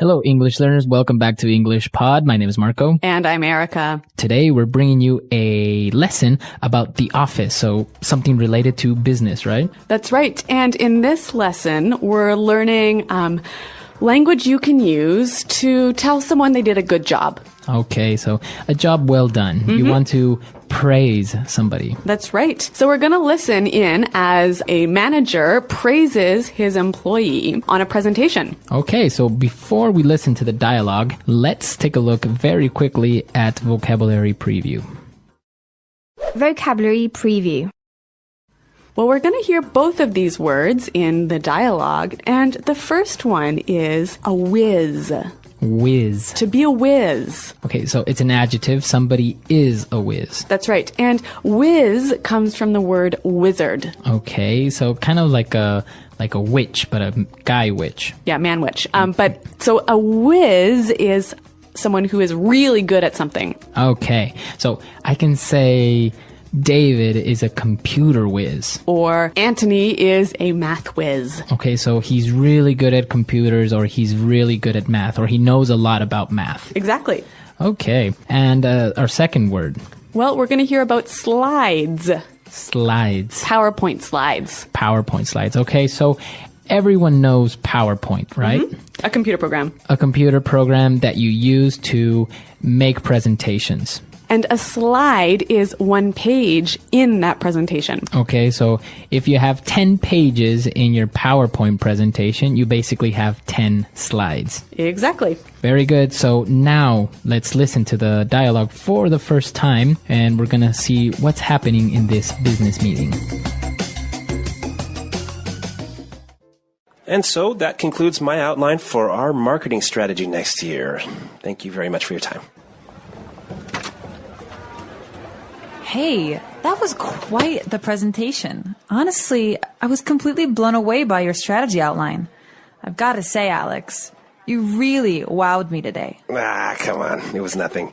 Hello, English learners. Welcome back to English Pod. My name is Marco. And I'm Erica. Today, we're bringing you a lesson about the office, so something related to business, right? That's right. And in this lesson, we're learning language you can use to tell someone they did a good job. Okay, so a job well done. You want to praise somebody. That's right. So we're going to listen in as a manager praises his employee on a presentation. Okay, so before we listen to the dialogue, let's take a look very quickly at vocabulary preview. Vocabulary preview. Well, we're going to hear both of these words in the dialogue, and the first one is a whiz. Whiz. To be a whiz. Okay, so it's an adjective. Somebody is a whiz. That's right. And whiz comes from the word wizard. Okay, so kind of like a witch, but a guy witch. Yeah, man witch. But so a whiz is someone who is really good at something. Okay, so I can say David is a computer whiz. Or Anthony is a math whiz. Okay, so he's really good at computers, or he's really good at math, or he knows a lot about math. Exactly. Okay, and our second word. Well, we're going to hear about slides. Slides. PowerPoint slides. PowerPoint slides. Okay, so everyone knows PowerPoint, right? A computer program. A computer program that you use to make presentations. And a slide is one page in that presentation. Okay, so if you have 10 pages in your PowerPoint presentation, you basically have 10 slides. Exactly. Very good. So now let's listen to the dialogue for the first time, and we're going to see what's happening in this business meeting. And so that concludes my outline for our marketing strategy next year. Thank you very much for your time. Hey, that was quite the presentation. Honestly, I was completely blown away by your strategy outline. I've got to say, Alex, you really wowed me today. Come on. It was nothing.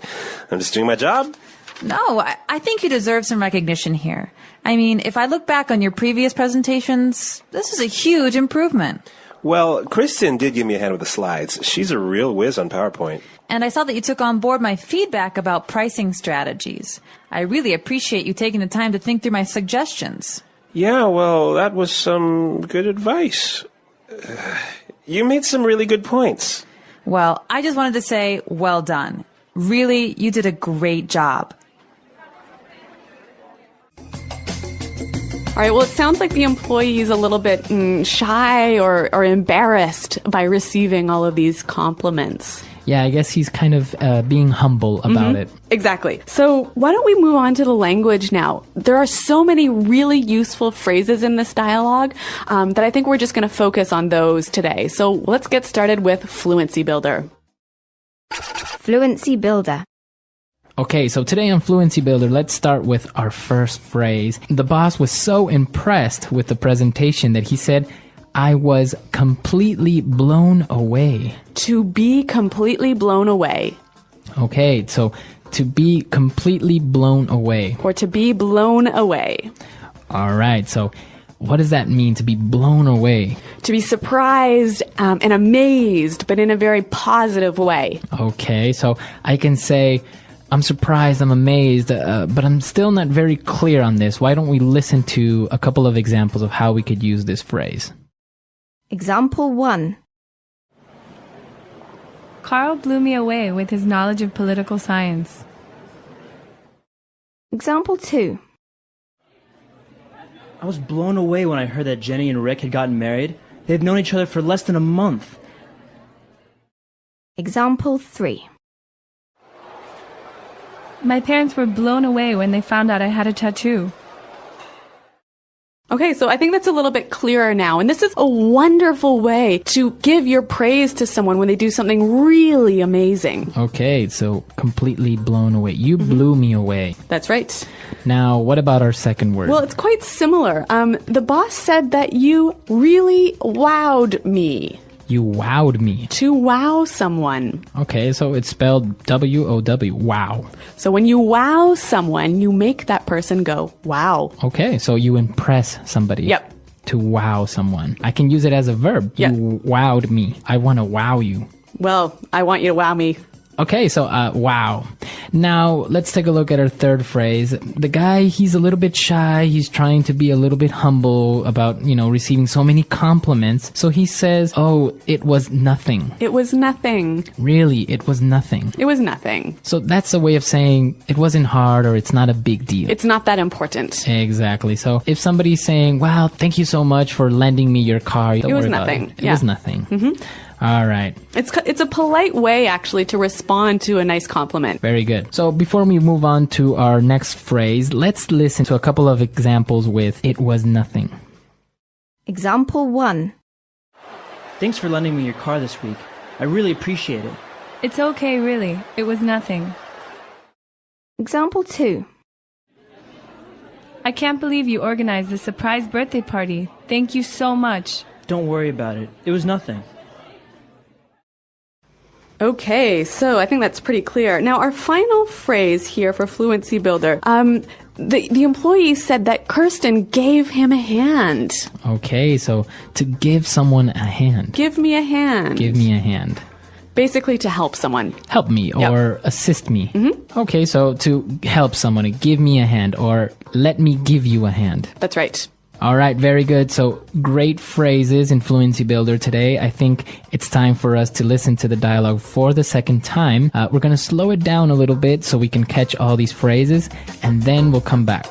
I'm just doing my job. No, I think you deserve some recognition here. I mean, if I look back on your previous presentations, this is a huge improvement. Well, Kristen did give me a hand with the slides. She's a real whiz on PowerPoint. And I saw that you took on board my feedback about pricing strategies. I really appreciate you taking the time to think through my suggestions. Yeah, well, that was some good advice. You made some really good points. Well, I just wanted to say, well done. Really, you did a great job. All right, well, it sounds like the employee is a little bit shy or embarrassed by receiving all of these compliments. Yeah, I guess he's kind of being humble about it. Exactly. So why don't we move on to the language now? There are so many really useful phrases in this dialogue that I think we're just going to focus on those today. So let's get started with Fluency Builder. Fluency builder. Okay, so today on Fluency Builder, let's start with our first phrase. The boss was so impressed with the presentation that he said, I was completely blown away. To be completely blown away. Okay, so to be completely blown away. Or to be blown away. All right, so what does that mean, to be blown away? To be surprised and amazed, but in a very positive way. Okay, so I can say, I'm surprised, I'm amazed, but I'm still not very clear on this. Why don't we listen to a couple of examples of how we could use this phrase? Example 1. Carl blew me away with his knowledge of political science. Example 2. I was blown away when I heard that Jenny and Rick had gotten married. They've known each other for less than a month. Example 3. My parents were blown away when they found out I had a tattoo. Okay, so I think that's a little bit clearer now. And this is a wonderful way to give your praise to someone when they do something really amazing. Okay, so completely blown away. You blew me away. That's right. Now, what about our second word? Well, it's quite similar. The boss said that you really wowed me. You wowed me. To wow someone. Okay, so it's spelled W-O-W, wow. So when you wow someone, you make that person go, wow. Okay, so you impress somebody. Yep. To wow someone. I can use it as a verb. Yep. You wowed me. I want to wow you. Well, I want you to wow me. Okay, so wow. Now let's take a look at our third phrase. The guy, he's a little bit shy. He's trying to be a little bit humble about, receiving so many compliments. So he says, oh, it was nothing. It was nothing. Really, it was nothing. It was nothing. So that's a way of saying it wasn't hard or it's not a big deal. It's not that important. Exactly. So if somebody's saying, wow, thank you so much for lending me your car. Don't worry about nothing. It was nothing. Mm-hmm. All right. It's a polite way, actually, to respond to a nice compliment. Very good. So before we move on to our next phrase, let's listen to a couple of examples with it was nothing. Example 1. Thanks for lending me your car this week. I really appreciate it. It's okay, really. It was nothing. Example 2. I can't believe you organized this surprise birthday party. Thank you so much. Don't worry about it. It was nothing. Okay, so I think that's pretty clear. Now, our final phrase here for Fluency Builder. The employee said that Kirsten gave him a hand. Okay, so to give someone a hand. Give me a hand. Give me a hand. Basically to help someone. Help me or assist me. Mm-hmm. Okay, so to help someone, give me a hand or let me give you a hand. That's right. All right, very good. So great phrases in Fluency Builder today. I think it's time for us to listen to the dialogue for the second time. We're going to slow it down a little bit so we can catch all these phrases, and then we'll come back.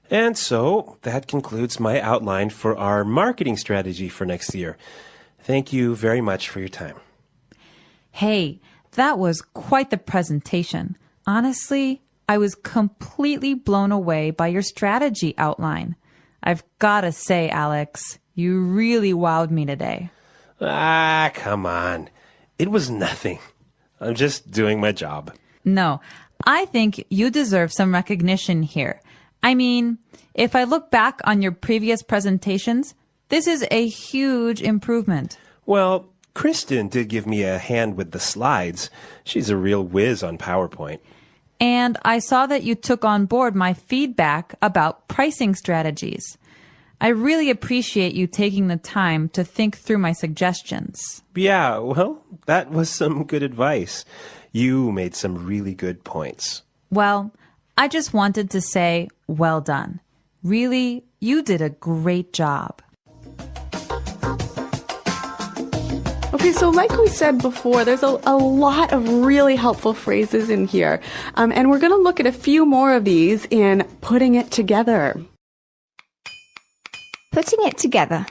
And so that concludes my outline for our marketing strategy for next year. Thank you very much for your time. Hey, that was quite the presentation. Honestly, I was completely blown away by your strategy outline. I've got to say, Alex, you really wowed me today. Ah, come on. It was nothing. I'm just doing my job. No, I think you deserve some recognition here. I mean, if I look back on your previous presentations, this is a huge improvement. Well, Kristen did give me a hand with the slides. She's a real whiz on PowerPoint. And I saw that you took on board my feedback about pricing strategies. I really appreciate you taking the time to think through my suggestions. Yeah, well, that was some good advice. You made some really good points. Well, I just wanted to say, well done. Really, you did a great job. Okay, so like we said before, there's a lot of really helpful phrases in here. And we're going to look at a few more of these in putting it together. Putting it together.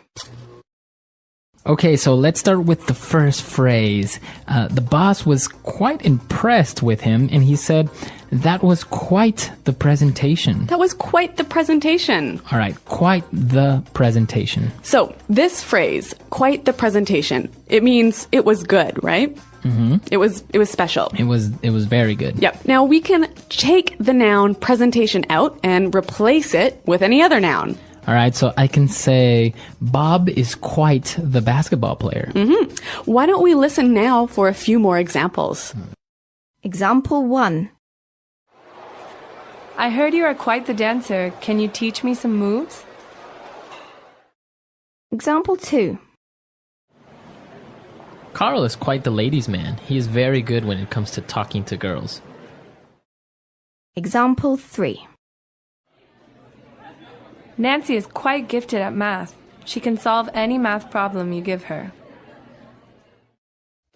Okay, so let's start with the first phrase. The boss was quite impressed with him, and he said, that was quite the presentation. That was quite the presentation. All right, quite the presentation. So this phrase, quite the presentation, it means it was good, right? Mm-hmm. It was special. It was very good. Yep. Now we can take the noun presentation out and replace it with any other noun. All right, so I can say, Bob is quite the basketball player. Mm-hmm. Why don't we listen now for a few more examples? Example 1. I heard you are quite the dancer. Can you teach me some moves? Example 2. Carl is quite the ladies' man. He is very good when it comes to talking to girls. Example 3. Nancy is quite gifted at math. She can solve any math problem you give her.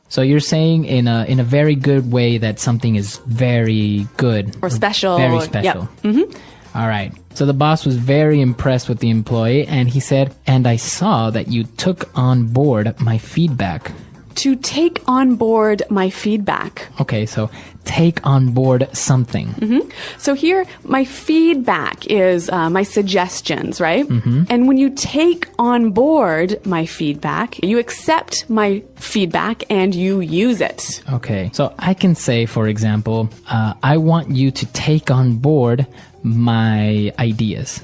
So you're saying in a very good way that something is very good. Or special. Very special. Yep. Mm-hmm. All right. So the boss was very impressed with the employee, and he said, and I saw that you took on board my feedback. To take on board my feedback. Okay, so take on board something. Mm-hmm. So here, my feedback is my suggestions, right? Mm-hmm. And when you take on board my feedback, you accept my feedback and you use it. Okay, so I can say, for example, I want you to take on board my ideas.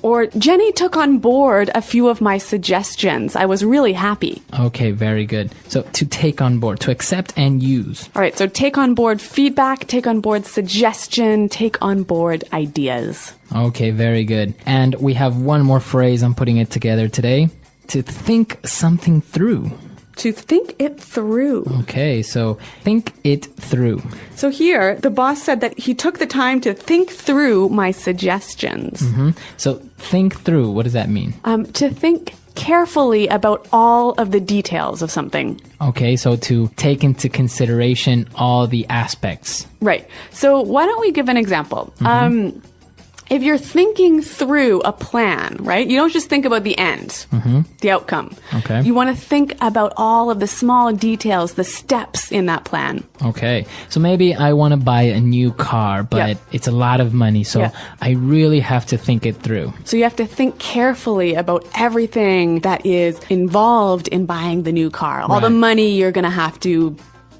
Or Jenny took on board a few of my suggestions. I was really happy. Okay, very good. So to take on board, to accept and use. All right, so take on board feedback, take on board suggestion, take on board ideas. Okay, very good. And we have one more phrase. I'm putting it together today. To think something through. To think it through. Okay, so think it through. So here, the boss said that he took the time to think through my suggestions. So think through, what does that mean? To think carefully about all of the details of something. Okay, so to take into consideration all the aspects. Right. So why don't we give an example? If you're thinking through a plan, right, you don't just think about the end, the outcome. Okay. You want to think about all of the small details, the steps in that plan. Okay, so maybe I want to buy a new car, but it's a lot of money, so I really have to think it through. So you have to think carefully about everything that is involved in buying the new car. All the money you're going to have to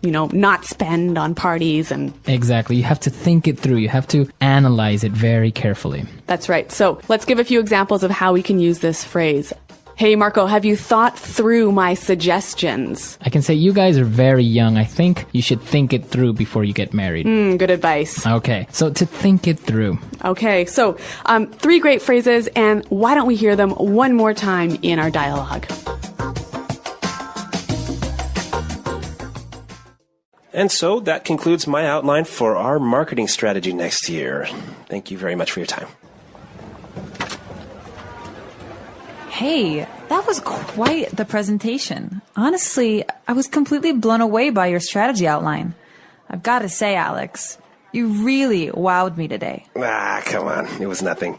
not spend on parties and... Exactly. You have to think it through. You have to analyze it very carefully. That's right. So let's give a few examples of how we can use this phrase. Hey, Marco, have you thought through my suggestions? I can say you guys are very young. I think you should think it through before you get married. Good advice. Okay. So to think it through. Okay. So 3 great phrases, and why don't we hear them one more time in our dialogue? And so that concludes my outline for our marketing strategy next year. Thank you very much for your time. Hey, that was quite the presentation. Honestly, I was completely blown away by your strategy outline. I've got to say, Alex, you really wowed me today. Come on. It was nothing.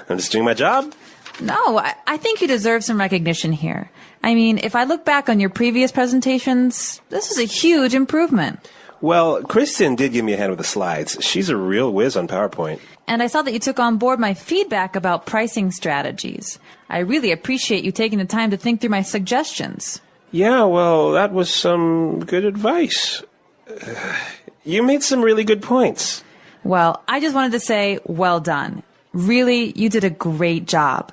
I'm just doing my job. No, I think you deserve some recognition here. I mean, if I look back on your previous presentations, this is a huge improvement. Well, Kristen did give me a hand with the slides. She's a real whiz on PowerPoint. And I saw that you took on board my feedback about pricing strategies. I really appreciate you taking the time to think through my suggestions. Yeah, well, that was some good advice. You made some really good points. Well, I just wanted to say, well done. Really, you did a great job.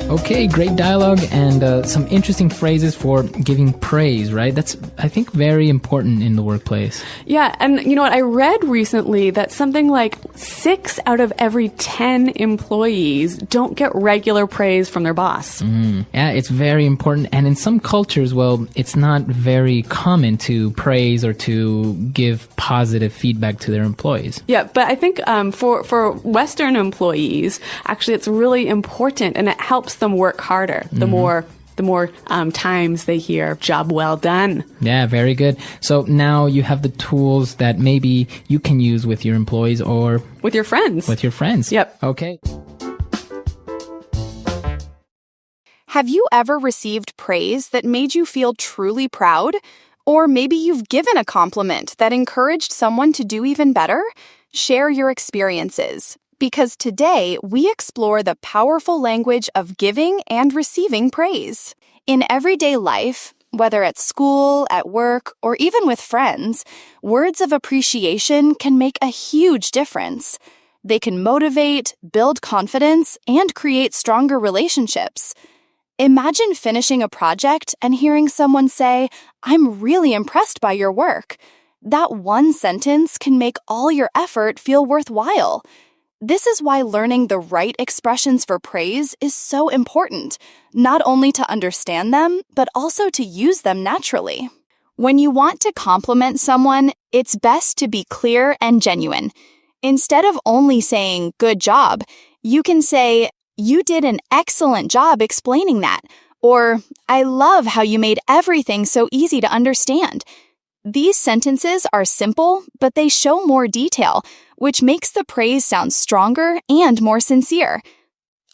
Okay, great dialogue and some interesting phrases for giving praise, right? That's, I think, very important in the workplace. Yeah, and you know what? I read recently that something like 6 out of every 10 employees don't get regular praise from their boss. Yeah, it's very important. And in some cultures, well, it's not very common to praise or to give positive feedback to their employees. Yeah, but I think for Western employees, actually, it's really important, and it helps them work harder. The more times they hear "job well done." Yeah, very good. So now you have the tools that maybe you can use with your employees or with your friends. Yep. Okay. Have you ever received praise that made you feel truly proud? Or maybe you've given a compliment that encouraged someone to do even better? Share your experiences, because today we explore the powerful language of giving and receiving praise. In everyday life, whether at school, at work, or even with friends, words of appreciation can make a huge difference. They can motivate, build confidence, and create stronger relationships. Imagine finishing a project and hearing someone say, "I'm really impressed by your work." That one sentence can make all your effort feel worthwhile. This is why learning the right expressions for praise is so important, not only to understand them, but also to use them naturally. When you want to compliment someone, it's best to be clear and genuine. Instead of only saying, "Good job," you can say, "You did an excellent job explaining that," or "I love how you made everything so easy to understand." These sentences are simple, but they show more detail, which makes the praise sound stronger and more sincere.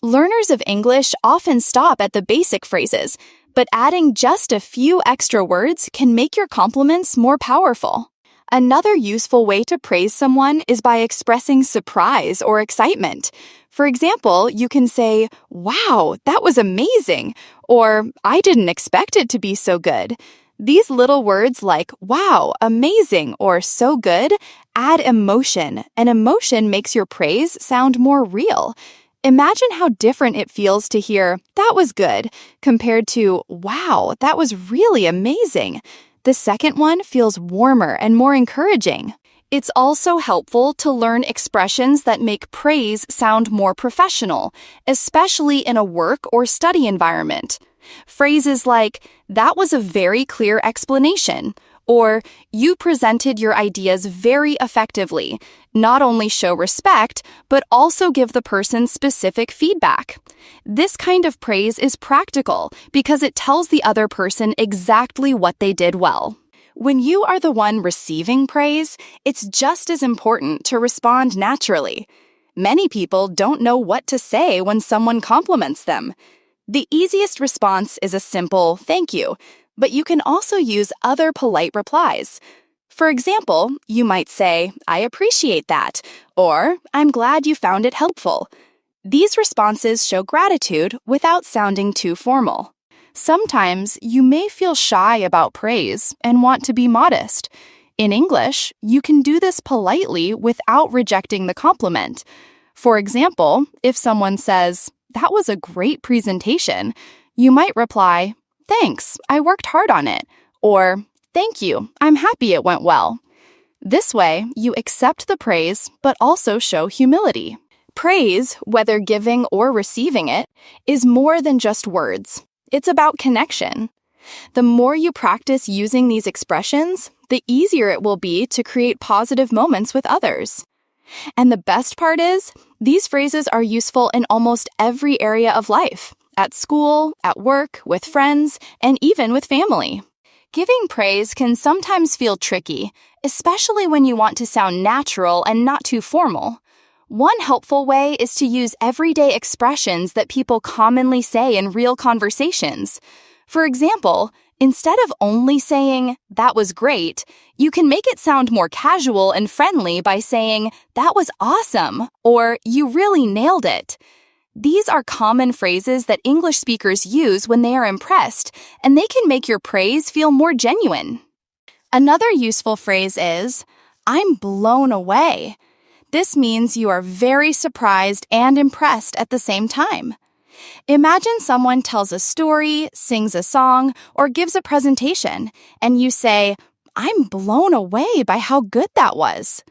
Learners of English often stop at the basic phrases, but adding just a few extra words can make your compliments more powerful. Another useful way to praise someone is by expressing surprise or excitement. For example, you can say, "Wow, that was amazing," or "I didn't expect it to be so good." These little words like wow, amazing, or so good add emotion, and emotion makes your praise sound more real. Imagine how different it feels to hear, that was good, compared to, wow, that was really amazing. The second one feels warmer and more encouraging. It's also helpful to learn expressions that make praise sound more professional, especially in a work or study environment. Phrases like, that was a very clear explanation, or you presented your ideas very effectively, not only show respect, but also give the person specific feedback. This kind of praise is practical because it tells the other person exactly what they did well. When you are the one receiving praise, it's just as important to respond naturally. Many people don't know what to say when someone compliments them. The easiest response is a simple thank you, but you can also use other polite replies. For example, you might say, I appreciate that, or I'm glad you found it helpful. These responses show gratitude without sounding too formal. Sometimes you may feel shy about praise and want to be modest. In English, you can do this politely without rejecting the compliment. For example, if someone says, that was a great presentation, you might reply, thanks, I worked hard on it, or thank you, I'm happy it went well. This way, you accept the praise but also show humility. Praise, whether giving or receiving it, is more than just words. It's about connection. The more you practice using these expressions, the easier it will be to create positive moments with others. And the best part is, these phrases are useful in almost every area of life, at school, at work, with friends, and even with family. Giving praise can sometimes feel tricky, especially when you want to sound natural and not too formal. One helpful way is to use everyday expressions that people commonly say in real conversations. For example, instead of only saying, that was great, you can make it sound more casual and friendly by saying, that was awesome, or you really nailed it. These are common phrases that English speakers use when they are impressed, and they can make your praise feel more genuine. Another useful phrase is, I'm blown away. This means you are very surprised and impressed at the same time. Imagine someone tells a story, sings a song, or gives a presentation, and you say, I'm blown away by how good that was.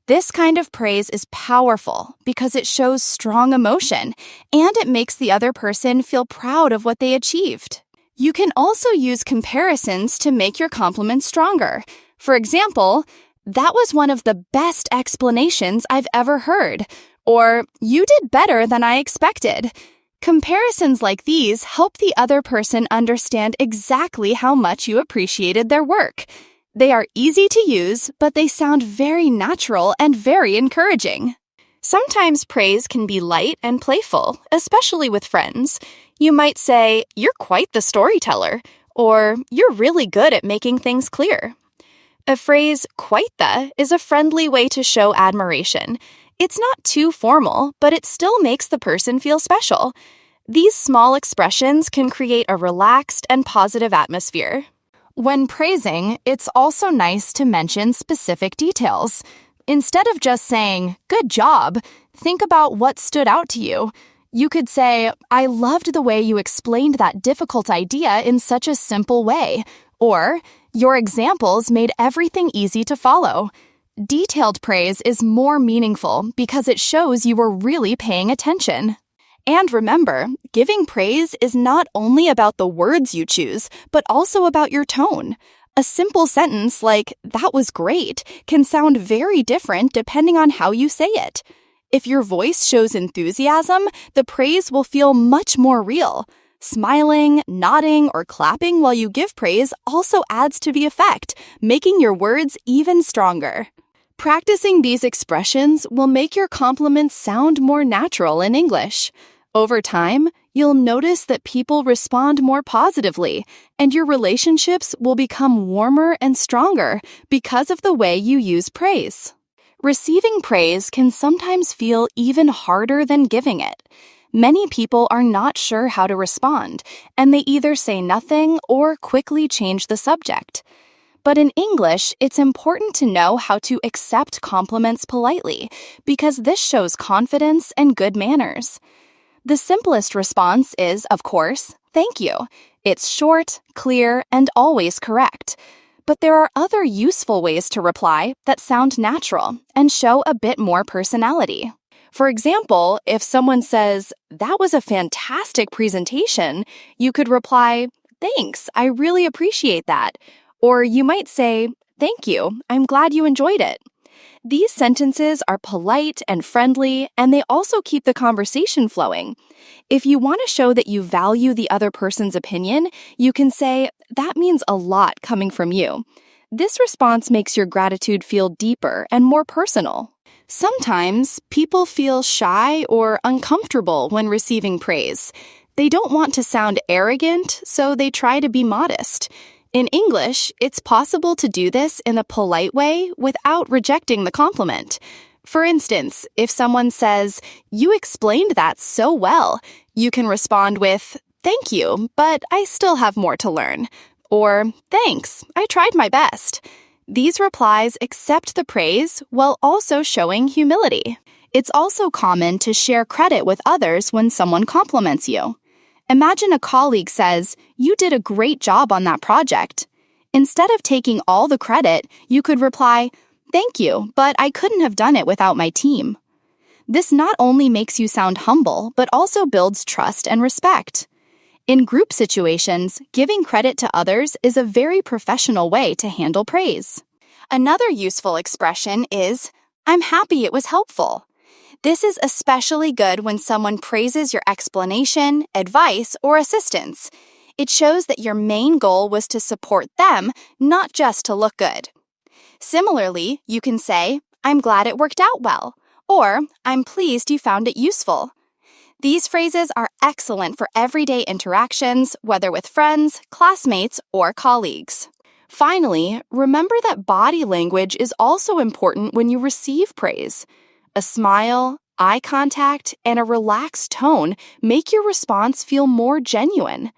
This kind of praise is powerful because it shows strong emotion, and it makes the other person feel proud of what they achieved. You can also use comparisons to make your compliment stronger. For example, that was one of the best explanations I've ever heard, or you did better than I expected. Comparisons like these help the other person understand exactly how much you appreciated their work. They are easy to use, but they sound very natural and very encouraging. Sometimes praise can be light and playful, especially with friends. You might say, you're quite the storyteller, or you're really good at making things clear. A phrase, quite the, is a friendly way to show admiration. It's not too formal, but it still makes the person feel special. These small expressions can create a relaxed and positive atmosphere. When praising, it's also nice to mention specific details. Instead of just saying, good job, think about what stood out to you. You could say, I loved the way you explained that difficult idea in such a simple way. Or, your examples made everything easy to follow. Detailed praise is more meaningful because it shows you were really paying attention. And remember, giving praise is not only about the words you choose, but also about your tone. A simple sentence like, that was great, can sound very different depending on how you say it. If your voice shows enthusiasm, the praise will feel much more real. Smiling, nodding, or clapping while you give praise also adds to the effect, making your words even stronger. Practicing these expressions will make your compliments sound more natural in English. Over time, you'll notice that people respond more positively, and your relationships will become warmer and stronger because of the way you use praise. Receiving praise can sometimes feel even harder than giving it. Many people are not sure how to respond, and they either say nothing or quickly change the subject. But in English, it's important to know how to accept compliments politely, because this shows confidence and good manners. The simplest response is, of course, thank you. It's short, clear, and always correct. But there are other useful ways to reply that sound natural and show a bit more personality. For example, if someone says, "That was a fantastic presentation," you could reply, "Thanks, I really appreciate that." Or you might say, "Thank you, I'm glad you enjoyed it." These sentences are polite and friendly, and they also keep the conversation flowing. If you want to show that you value the other person's opinion, you can say, "That means a lot coming from you." This response makes your gratitude feel deeper and more personal. Sometimes people feel shy or uncomfortable when receiving praise. They don't want to sound arrogant, so they try to be modest. In English, it's possible to do this in a polite way without rejecting the compliment. For instance, if someone says, "You explained that so well," you can respond with, "Thank you, but I still have more to learn." Or, "Thanks, I tried my best." These replies accept the praise while also showing humility. It's also common to share credit with others when someone compliments you. Imagine a colleague says, "You did a great job on that project." Instead of taking all the credit, you could reply, "Thank you, but I couldn't have done it without my team." This not only makes you sound humble, but also builds trust and respect. In group situations, giving credit to others is a very professional way to handle praise. Another useful expression is, "I'm happy it was helpful." This is especially good when someone praises your explanation, advice, or assistance. It shows that your main goal was to support them, not just to look good. Similarly, you can say, "I'm glad it worked out well," or "I'm pleased you found it useful." These phrases are excellent for everyday interactions, whether with friends, classmates, or colleagues. Finally, remember that body language is also important when you receive praise. A smile, eye contact, and a relaxed tone make your response feel more genuine.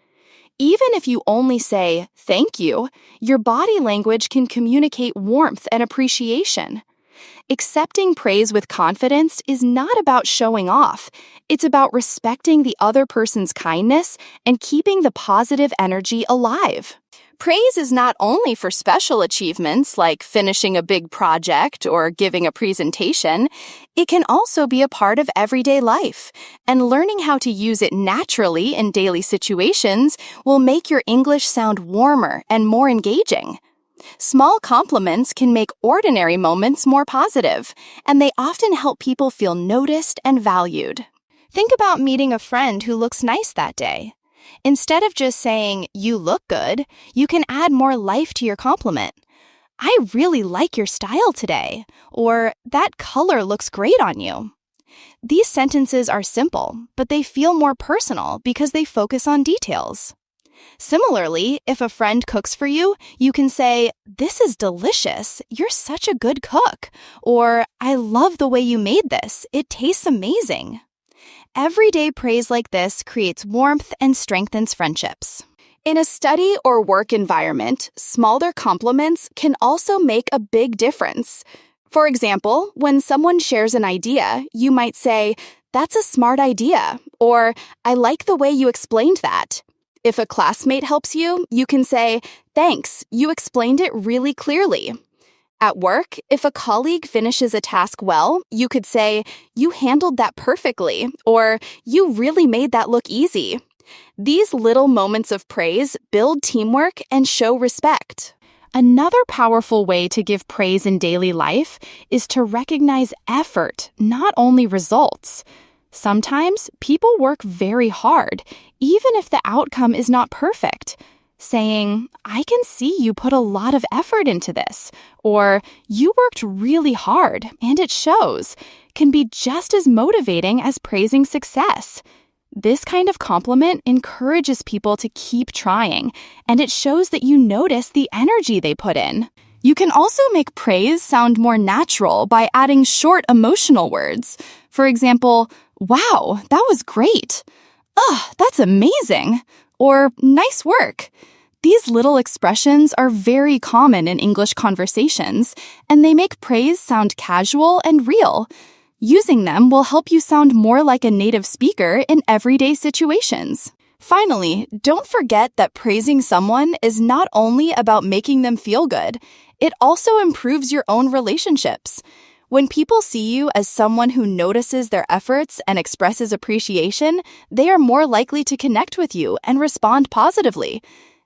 Even if you only say, "Thank you," your body language can communicate warmth and appreciation. Accepting praise with confidence is not about showing off. It's about respecting the other person's kindness and keeping the positive energy alive. Praise is not only for special achievements like finishing a big project or giving a presentation. It can also be a part of everyday life, and learning how to use it naturally in daily situations will make your English sound warmer and more engaging. Small compliments can make ordinary moments more positive, and they often help people feel noticed and valued. Think about meeting a friend who looks nice that day. Instead of just saying, "You look good," you can add more life to your compliment. "I really like your style today," or "That color looks great on you." These sentences are simple, but they feel more personal because they focus on details. Similarly, if a friend cooks for you, you can say, "This is delicious. You're such a good cook." Or, "I love the way you made this. It tastes amazing." Everyday praise like this creates warmth and strengthens friendships. In a study or work environment, smaller compliments can also make a big difference. For example, when someone shares an idea, you might say, "That's a smart idea," or "I like the way you explained that." If a classmate helps you, you can say, "Thanks, you explained it really clearly." At work, if a colleague finishes a task well, you could say, "You handled that perfectly," or "You really made that look easy." These little moments of praise build teamwork and show respect. Another powerful way to give praise in daily life is to recognize effort, not only results. Sometimes people work very hard, even if the outcome is not perfect. Saying, "I can see you put a lot of effort into this," or "You worked really hard, and it shows," can be just as motivating as praising success. This kind of compliment encourages people to keep trying, and it shows that you notice the energy they put in. You can also make praise sound more natural by adding short emotional words. For example, Wow, that was great. Ugh, that's amazing. Or nice work. These little expressions are very common in English conversations, and they make praise sound casual and real. Using them will help you sound more like a native speaker in everyday situations. Finally, don't forget that praising someone is not only about making them feel good, it also improves your own relationships. When people see you as someone who notices their efforts and expresses appreciation, they are more likely to connect with you and respond positively.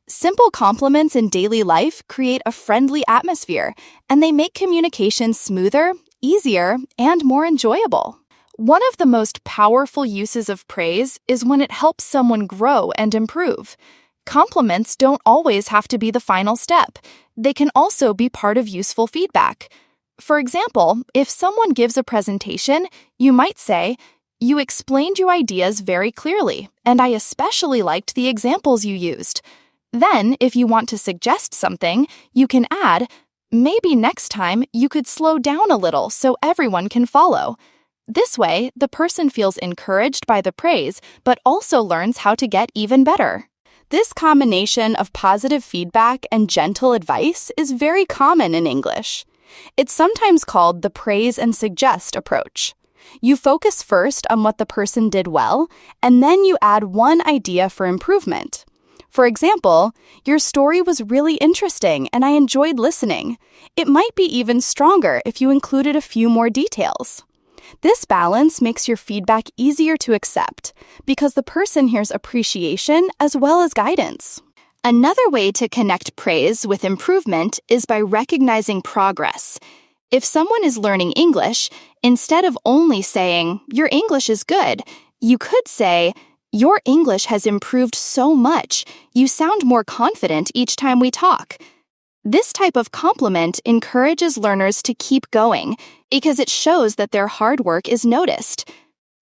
Simple compliments in daily life create a friendly atmosphere, and they make communication smoother, easier, and more enjoyable. One of the most powerful uses of praise is when it helps someone grow and improve. Compliments don't always have to be the final step. They can also be part of useful feedback. For example, if someone gives a presentation, you might say, "You explained your ideas very clearly, and I especially liked the examples you used." Then, if you want to suggest something, you can add, "Maybe next time you could slow down a little so everyone can follow." This way, the person feels encouraged by the praise, but also learns how to get even better. This combination of positive feedback and gentle advice is very common in English. It's sometimes called the praise and suggest approach. You focus first on what the person did well, and then you add one idea for improvement. For example, "Your story was really interesting and I enjoyed listening." It might be even stronger if you included a few more details. This balance makes your feedback easier to accept because the person hears appreciation as well as guidance. Another way to connect praise with improvement is by recognizing progress. If someone is learning English, instead of only saying, "Your English is good," you could say, "Your English has improved so much. You sound more confident each time we talk." This type of compliment encourages learners to keep going because it shows that their hard work is noticed.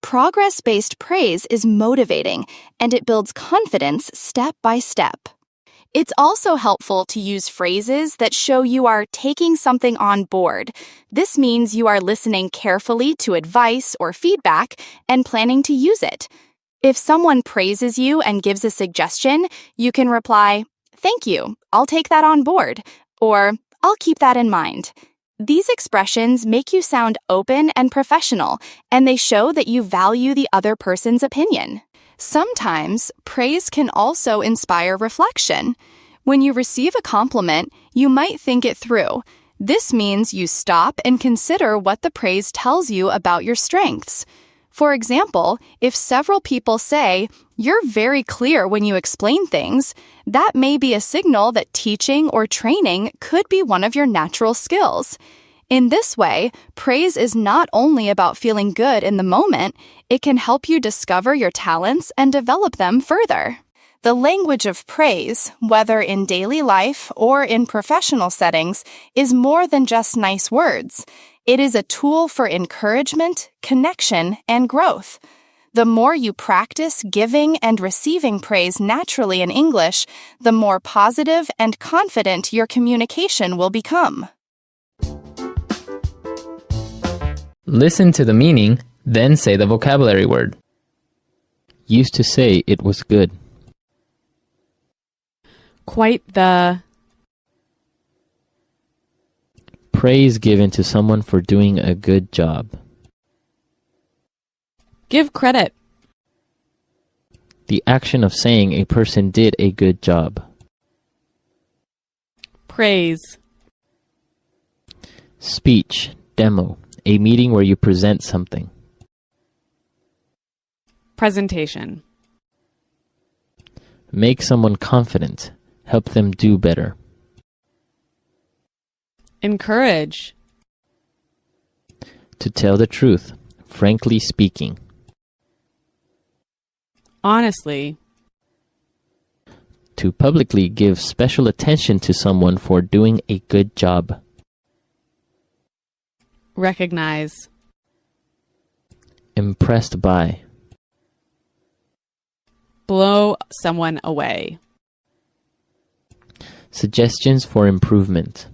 Progress-based praise is motivating, and it builds confidence step by step. It's also helpful to use phrases that show you are taking something on board. This means you are listening carefully to advice or feedback and planning to use it. If someone praises you and gives a suggestion, you can reply, "Thank you, I'll take that on board," or "I'll keep that in mind." These expressions make you sound open and professional, and they show that you value the other person's opinion. Sometimes, praise can also inspire reflection. When you receive a compliment, you might think it through. This means you stop and consider what the praise tells you about your strengths. For example, if several people say, "You're very clear when you explain things," that may be a signal that teaching or training could be one of your natural skills. In this way, praise is not only about feeling good in the moment, it can help you discover your talents and develop them further. The language of praise, whether in daily life or in professional settings, is more than just nice words. It is a tool for encouragement, connection, and growth. The more you practice giving and receiving praise naturally in English, the more positive and confident your communication will become. Listen to the meaning, then say the vocabulary word. Used to say it was good. Quite the. Praise given to someone for doing a good job. Give credit. The action of saying a person did a good job. Praise. Speech, demo, a meeting where you present something. Presentation. Make someone confident, help them do better. Encourage. To tell the truth, frankly speaking. Honestly. To publicly give special attention to someone for doing a good job. Recognize. Impressed by. Blow someone away. Suggestions for improvement.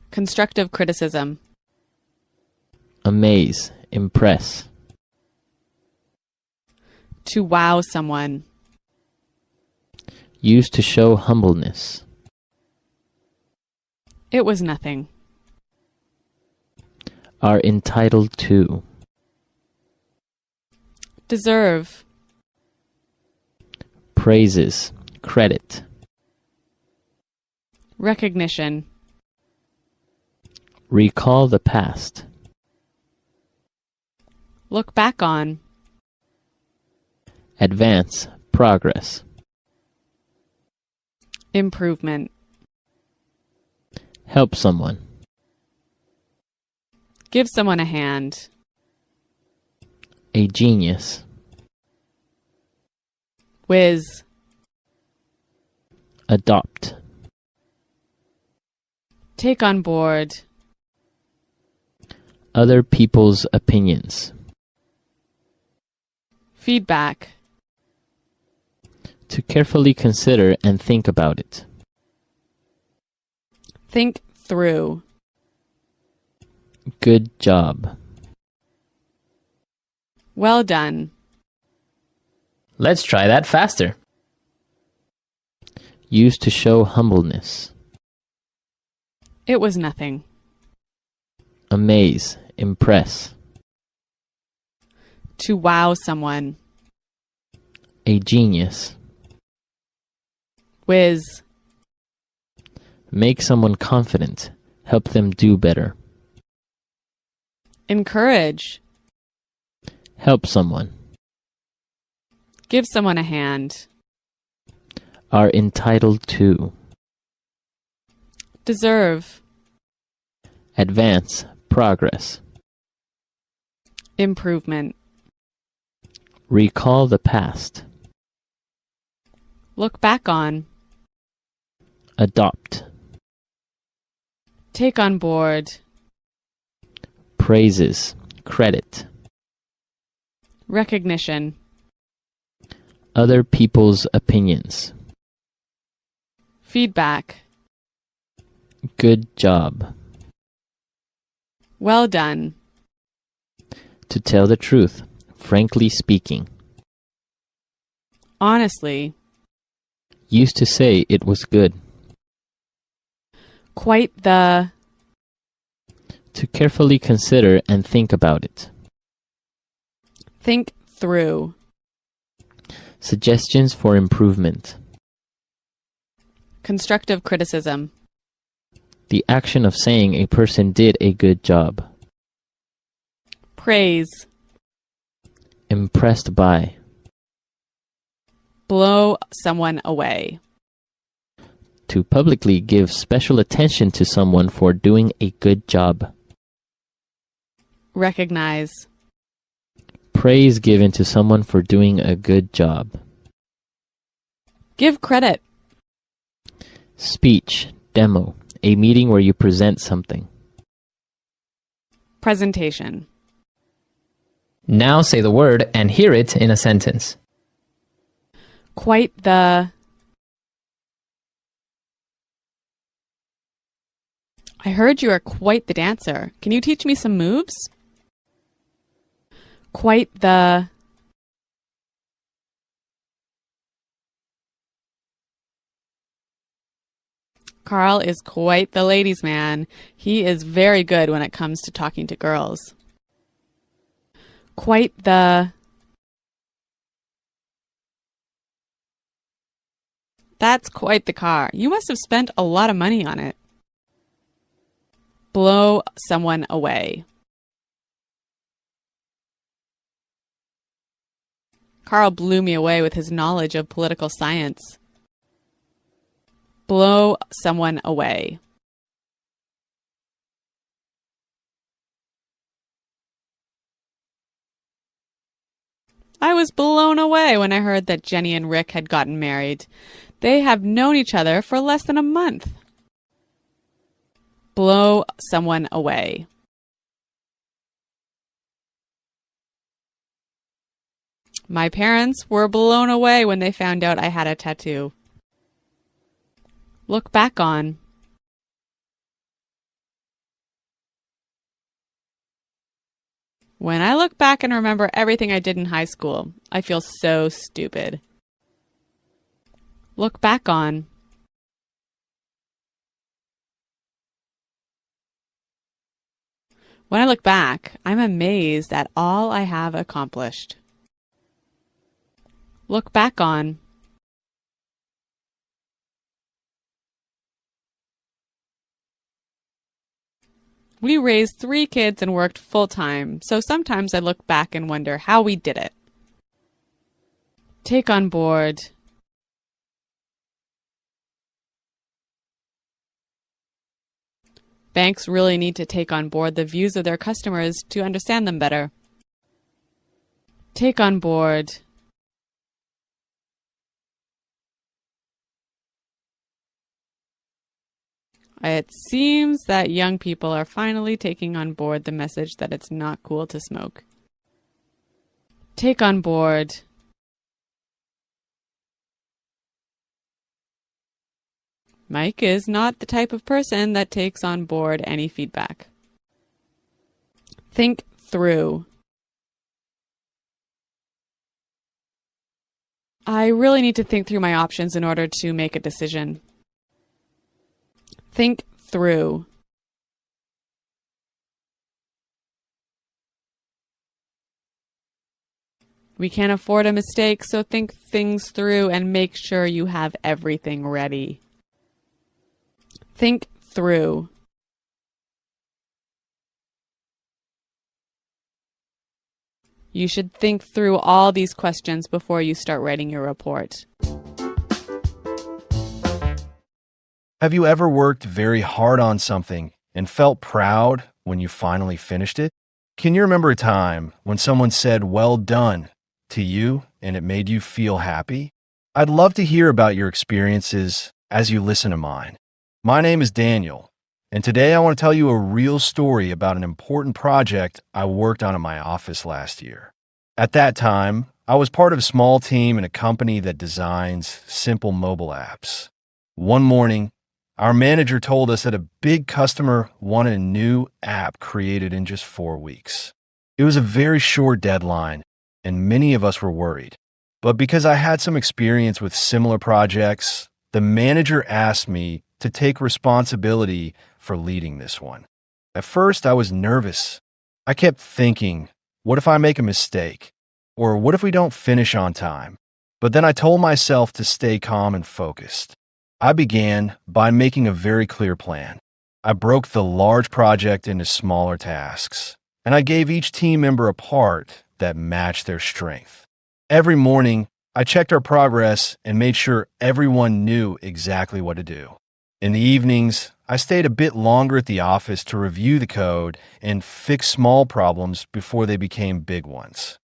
Constructive criticism. Amaze, impress. To wow someone. Used to show humbleness. It was nothing. Are entitled to. Deserve. Praises, credit. Recognition. Recall the past. Look back on. Advance, progress. Improvement. Help someone. Give someone a hand. A genius. Whiz. Adopt. Take on board. Other people's opinions. Feedback. To carefully consider and think about it. Think through. Good job. Well done. Let's try that faster. Used to show humbleness. It was nothing. Amaze, impress. To wow someone. A genius. Whiz. Make someone confident. Help them do better. Encourage. Help someone. Give someone a hand. Are entitled to. Deserve. Advance, progress. Improvement. Recall the past. Look back on. Adopt. Take on board. Praises, credit. Recognition. Other people's opinions. Feedback. Good job. Well done. To tell the truth, frankly speaking. Honestly. Used to say it was good. Quite the. To carefully consider and think about it. Think through. Suggestions for improvement. Constructive criticism. The action of saying a person did a good job. Praise. Impressed by. Blow someone away. To publicly give special attention to someone for doing a good job. Recognize. Praise given to someone for doing a good job. Give credit. Speech, demo, a meeting where you present something. Presentation. Now say the word and hear it in a sentence. Quite the. I heard you are quite the dancer. Can you teach me some moves? Quite the. Carl is quite the ladies' man. He is very good when it comes to talking to girls. Quite the. That's quite the car. You must have spent a lot of money on it. Blow someone away. Carl blew me away with his knowledge of political science. Blow someone away. I was blown away when I heard that Jenny and Rick had gotten married. They have known each other for less than a month. Blow someone away. My parents were blown away when they found out I had a tattoo. Look back on. When I look back and remember everything I did in high school, I feel so stupid. Look back on. When I look back, I'm amazed at all I have accomplished. Look back on. We raised 3 kids and worked full-time, so sometimes I look back and wonder how we did it. Take on board. Banks really need to take on board the views of their customers to understand them better. Take on board. It seems that young people are finally taking on board the message that it's not cool to smoke. Take on board. Mike is not the type of person that takes on board any feedback. Think through. I really need to think through my options in order to make a decision. Think through. We can't afford a mistake, so think things through and make sure you have everything ready. Think through. You should think through all these questions before you start writing your report. Have you ever worked very hard on something and felt proud when you finally finished it? Can you remember a time when someone said, "Well done," to you and it made you feel happy? I'd love to hear about your experiences as you listen to mine. My name is Daniel, and today I want to tell you a real story about an important project I worked on in my office last year. At that time, I was part of a small team in a company that designs simple mobile apps. One morning, our manager told us that a big customer wanted a new app created in just 4 weeks. It was a very short deadline, and many of us were worried. But because I had some experience with similar projects, the manager asked me to take responsibility for leading this one. At first, I was nervous. I kept thinking, what if I make a mistake? Or what if we don't finish on time? But then I told myself to stay calm and focused. I began by making a very clear plan. I broke the large project into smaller tasks, and I gave each team member a part that matched their strength. Every morning, I checked our progress and made sure everyone knew exactly what to do. In the evenings, I stayed a bit longer at the office to review the code and fix small problems before they became big ones.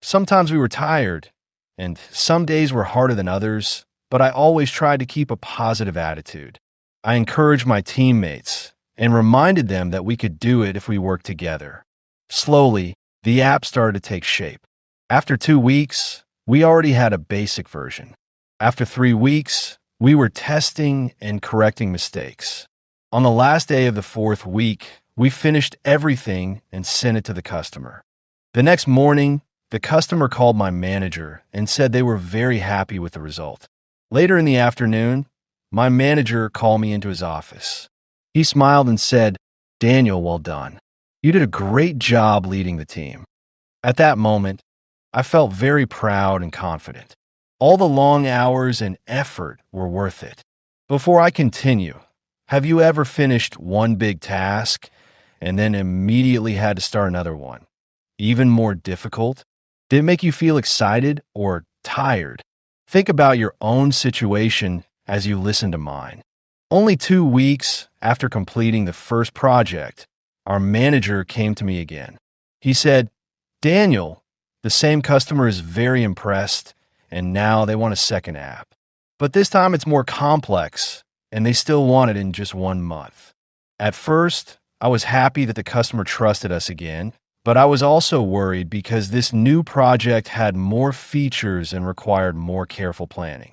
Sometimes we were tired, and some days were harder than others, but I always tried to keep a positive attitude. I encouraged my teammates and reminded them that we could do it if we worked together. Slowly, the app started to take shape. After 2 weeks, we already had a basic version. After 3 weeks, we were testing and correcting mistakes. On the last day of the 4th week, we finished everything and sent it to the customer. The next morning, the customer called my manager and said they were very happy with the result. Later in the afternoon, my manager called me into his office. He smiled and said, "Daniel, well done. You did a great job leading the team." At that moment, I felt very proud and confident. All the long hours and effort were worth it. Before I continue, have you ever finished one big task and then immediately had to start another one? Even more difficult? Did it make you feel excited or tired? Think about your own situation as you listen to mine. Only 2 weeks after completing the first project, our manager came to me again. He said, "Daniel, the same customer is very impressed, and now they want a second app. But this time it's more complex, and they still want it in just 1 month." At first, I was happy that the customer trusted us again, but I was also worried because this new project had more features and required more careful planning.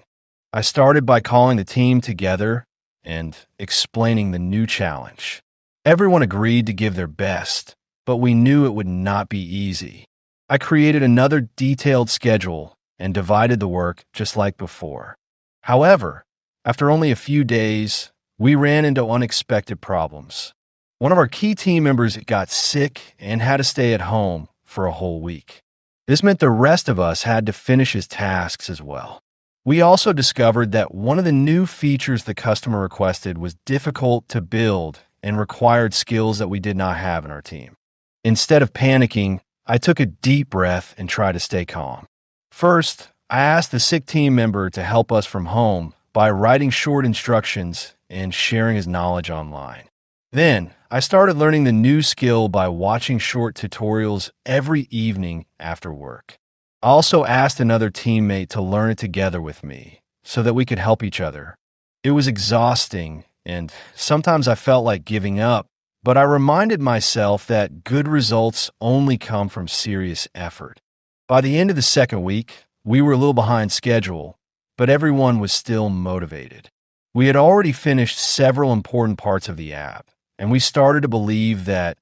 I started by calling the team together and explaining the new challenge. Everyone agreed to give their best, but we knew it would not be easy. I created another detailed schedule and divided the work just like before. However, after only a few days, we ran into unexpected problems. One of our key team members got sick and had to stay at home for a whole week. This meant the rest of us had to finish his tasks as well. We also discovered that one of the new features the customer requested was difficult to build and required skills that we did not have in our team. Instead of panicking, I took a deep breath and tried to stay calm. First, I asked the sick team member to help us from home by writing short instructions and sharing his knowledge online. Then, I started learning the new skill by watching short tutorials every evening after work. I also asked another teammate to learn it together with me so that we could help each other. It was exhausting, and sometimes I felt like giving up, but I reminded myself that good results only come from serious effort. By the end of the second week, we were a little behind schedule, but everyone was still motivated. We had already finished several important parts of the app, and we started to believe that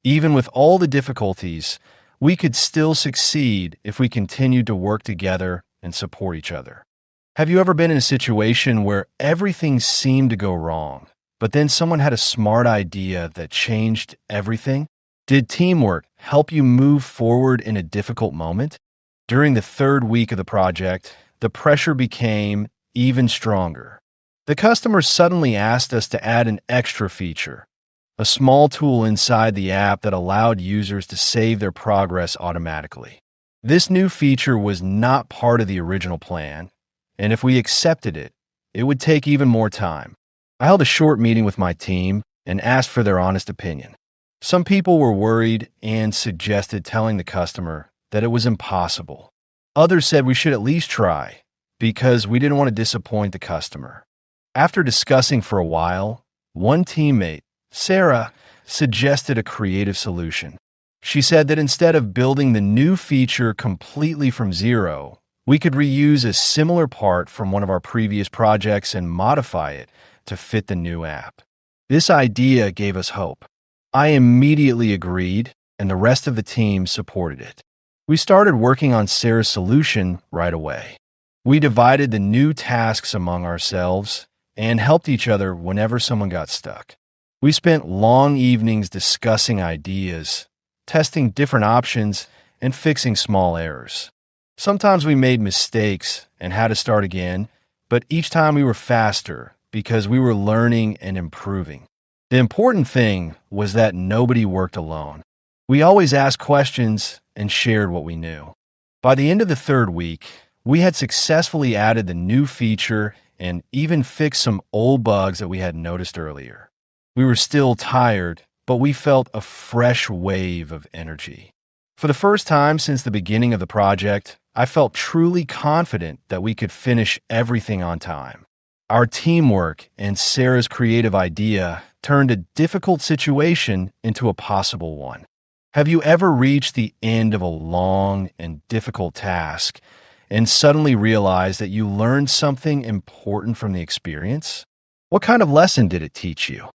even with all the difficulties, we could still succeed if we continued to work together and support each other. Have you ever been in a situation where everything seemed to go wrong, but then someone had a smart idea that changed everything? Did teamwork help you move forward in a difficult moment? During the third week of the project, the pressure became even stronger. The customer suddenly asked us to add an extra feature, a small tool inside the app that allowed users to save their progress automatically. This new feature was not part of the original plan, and if we accepted it, it would take even more time. I held a short meeting with my team and asked for their honest opinion. Some people were worried and suggested telling the customer that it was impossible. Others said we should at least try because we didn't want to disappoint the customer. After discussing for a while, one teammate, Sarah, suggested a creative solution. She said that instead of building the new feature completely from zero, we could reuse a similar part from one of our previous projects and modify it to fit the new app. This idea gave us hope. I immediately agreed, and the rest of the team supported it. We started working on Sarah's solution right away. We divided the new tasks among ourselves and helped each other whenever someone got stuck. We spent long evenings discussing ideas, testing different options, and fixing small errors. Sometimes we made mistakes and had to start again, but each time we were faster because we were learning and improving. The important thing was that nobody worked alone. We always asked questions and shared what we knew. By the end of the third week, we had successfully added the new feature and even fixed some old bugs that we had noticed earlier. We were still tired, but we felt a fresh wave of energy. For the first time since the beginning of the project, I felt truly confident that we could finish everything on time. Our teamwork and Sarah's creative idea turned a difficult situation into a possible one. Have you ever reached the end of a long and difficult task and suddenly realized that you learned something important from the experience? What kind of lesson did it teach you?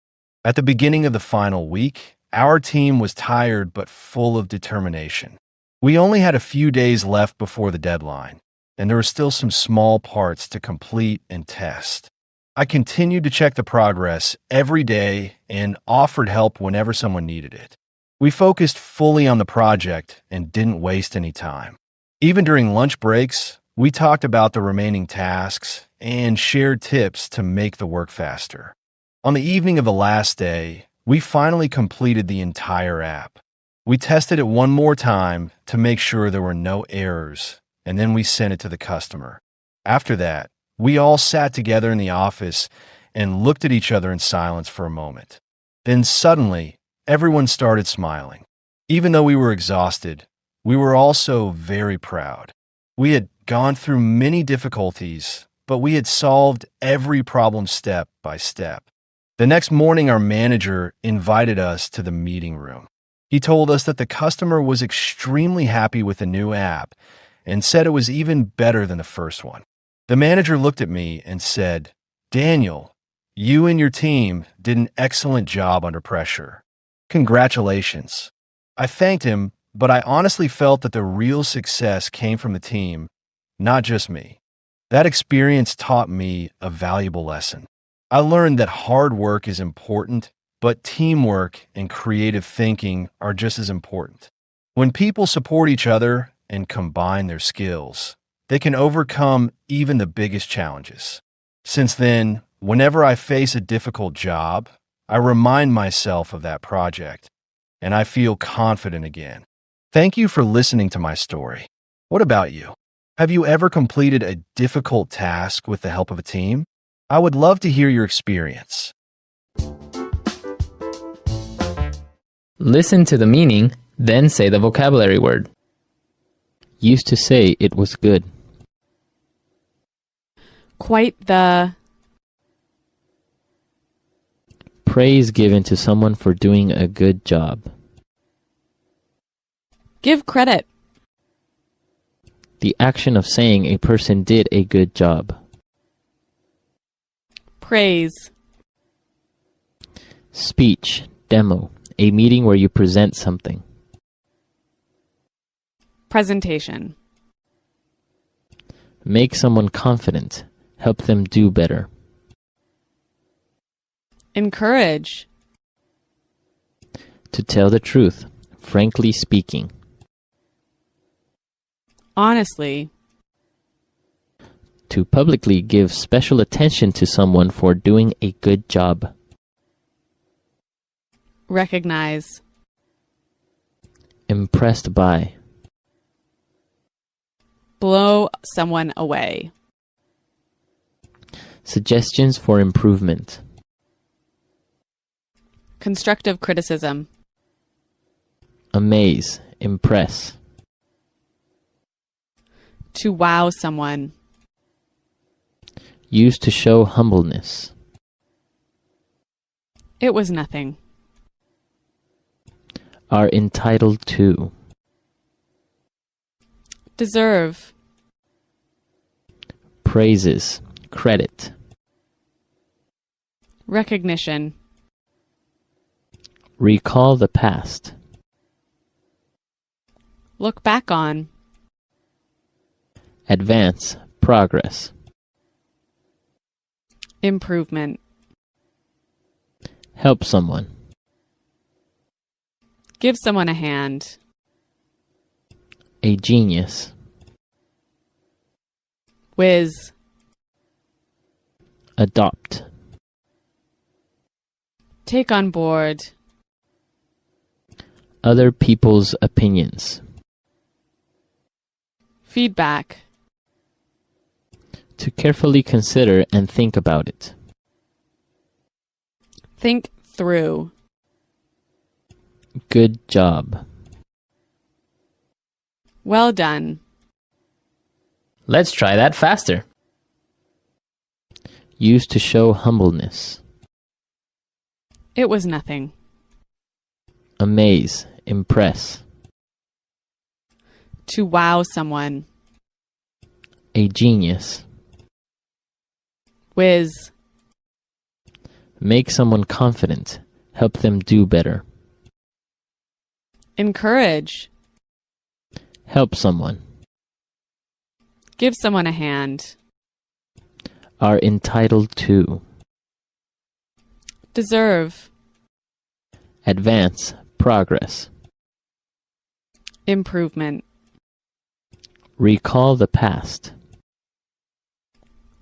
At the beginning of the final week, our team was tired but full of determination. We only had a few days left before the deadline, and there were still some small parts to complete and test. I continued to check the progress every day and offered help whenever someone needed it. We focused fully on the project and didn't waste any time. Even during lunch breaks, we talked about the remaining tasks and shared tips to make the work faster. On the evening of the last day, we finally completed the entire app. We tested it one more time to make sure there were no errors, and then we sent it to the customer. After that, we all sat together in the office and looked at each other in silence for a moment. Then suddenly, everyone started smiling. Even though we were exhausted, we were also very proud. We had gone through many difficulties, but we had solved every problem step by step. The next morning, our manager invited us to the meeting room. He told us that the customer was extremely happy with the new app and said it was even better than the first one. The manager looked at me and said, "Daniel, you and your team did an excellent job under pressure. Congratulations." I thanked him, but I honestly felt that the real success came from the team, not just me. That experience taught me a valuable lesson. I learned that hard work is important, but teamwork and creative thinking are just as important. When people support each other and combine their skills, they can overcome even the biggest challenges. Since then, whenever I face a difficult job, I remind myself of that project, and I feel confident again. Thank you for listening to my story. What about you? Have you ever completed a difficult task with the help of a team? I would love to hear your experience. Listen to the meaning, then say the vocabulary word. Used to say it was good. Quite the. Praise given to someone for doing a good job. Give credit. The action of saying a person did a good job. Praise. Speech, demo, a meeting where you present something. Presentation. Make someone confident, help them do better. Encourage. To tell the truth, frankly speaking. Honestly. To publicly give special attention to someone for doing a good job. Recognize. Impressed by. Blow someone away. Suggestions for improvement. Constructive criticism. Amaze, impress. To wow someone. Used to show humbleness. It was nothing. Are entitled to. Deserve. Praises, credit. Recognition. Recall the past. Look back on. Advance, progress. Improvement. Help someone. Give someone a hand. A genius. Whiz. Adopt. Take on board. Other people's opinions. Feedback. To carefully consider and think about it. Think through. Good job. Well done. Let's try that faster. Used to show humbleness. It was nothing. Amaze, impress. To wow someone. A genius. Whiz. Make someone confident, help them do better. Encourage. Help someone. Give someone a hand. Are entitled to. Deserve. Advance, progress. Improvement. Recall the past.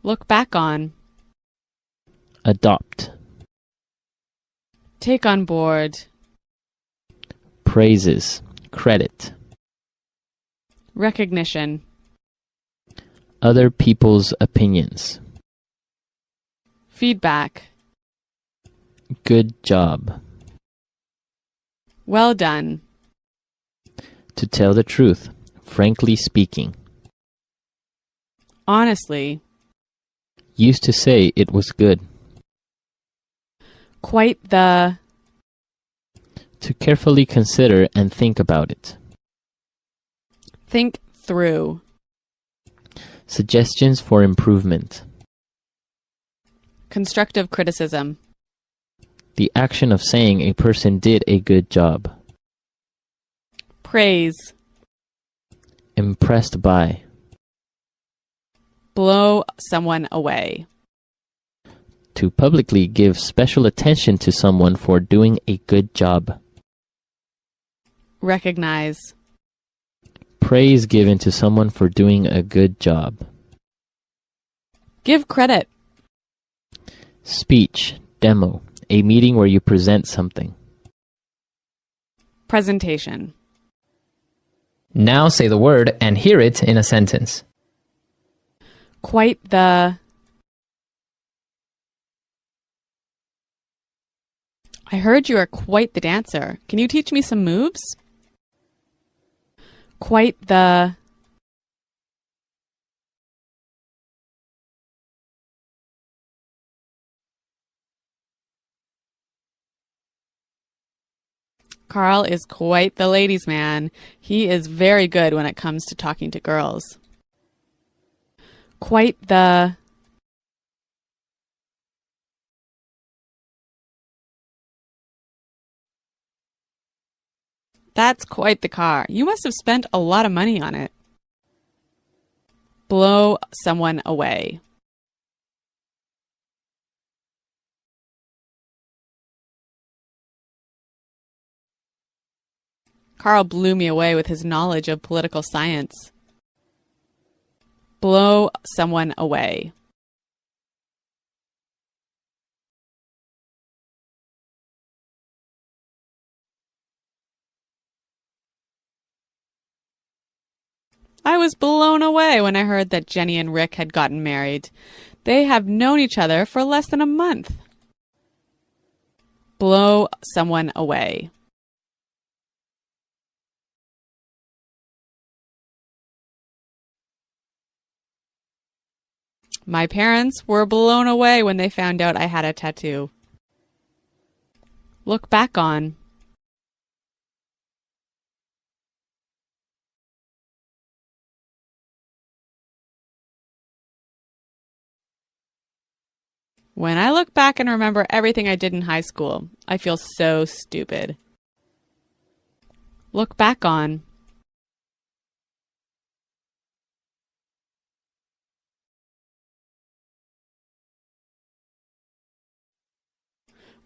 Look back on. Adopt. Take on board. Praises, credit. Recognition. Other people's opinions. Feedback. Good job. Well done. To tell the truth, frankly speaking. Honestly. Used to say it was good. Quite the. To carefully consider and think about it. Think through. Suggestions for improvement. Constructive criticism. The action of saying a person did a good job. Praise. Impressed by. Blow someone away. To publicly give special attention to someone for doing a good job. Recognize. Praise given to someone for doing a good job. Give credit. Speech, demo, a meeting where you present something. Presentation. Now say the word and hear it in a sentence. Quite the. I heard you are quite the dancer. Can you teach me some moves? Quite the. Carl is quite the ladies' man. He is very good when it comes to talking to girls. Quite the. That's quite the car. You must have spent a lot of money on it. Blow someone away. Carl blew me away with his knowledge of political science. Blow someone away. I was blown away when I heard that Jenny and Rick had gotten married. They have known each other for less than a month. Blow someone away. My parents were blown away when they found out I had a tattoo. Look back on. When I look back and remember everything I did in high school, I feel so stupid. Look back on.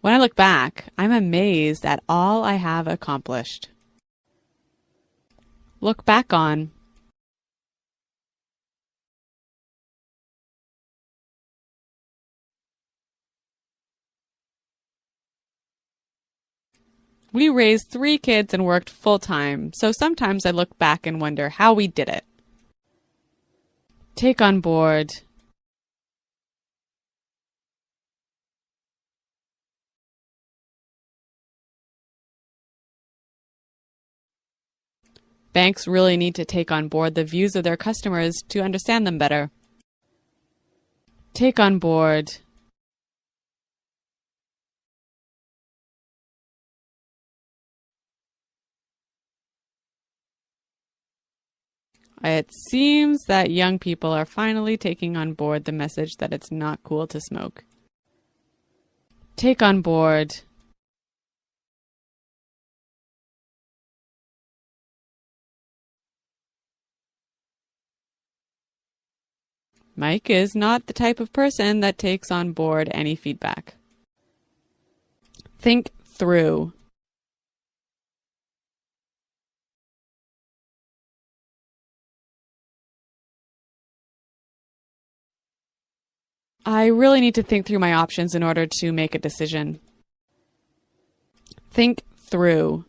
When I look back, I'm amazed at all I have accomplished. Look back on. We raised 3 kids and worked full-time, so sometimes I look back and wonder how we did it. Take on board. Banks really need to take on board the views of their customers to understand them better. Take on board. It seems that young people are finally taking on board the message that it's not cool to smoke. Take on board. Mike is not the type of person that takes on board any feedback. Think through. I really need to think through my options in order to make a decision. Think through.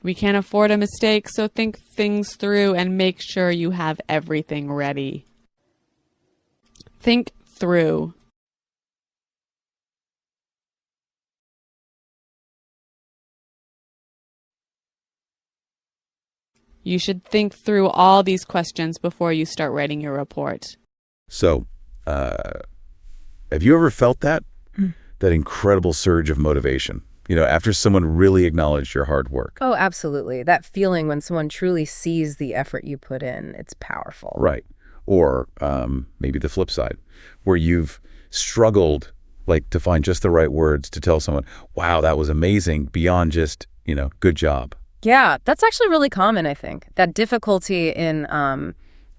We can't afford a mistake, so think things through and make sure you have everything ready. Think through. You should think through all these questions before you start writing your report. So, have you ever felt that? That incredible surge of motivation? After someone really acknowledged your hard work. Oh, absolutely. That feeling when someone truly sees the effort you put in, it's powerful. Right. Or maybe the flip side, where you've struggled like to find just the right words to tell someone, wow, that was amazing, beyond just, good job. Yeah, that's actually really common, I think. That difficulty in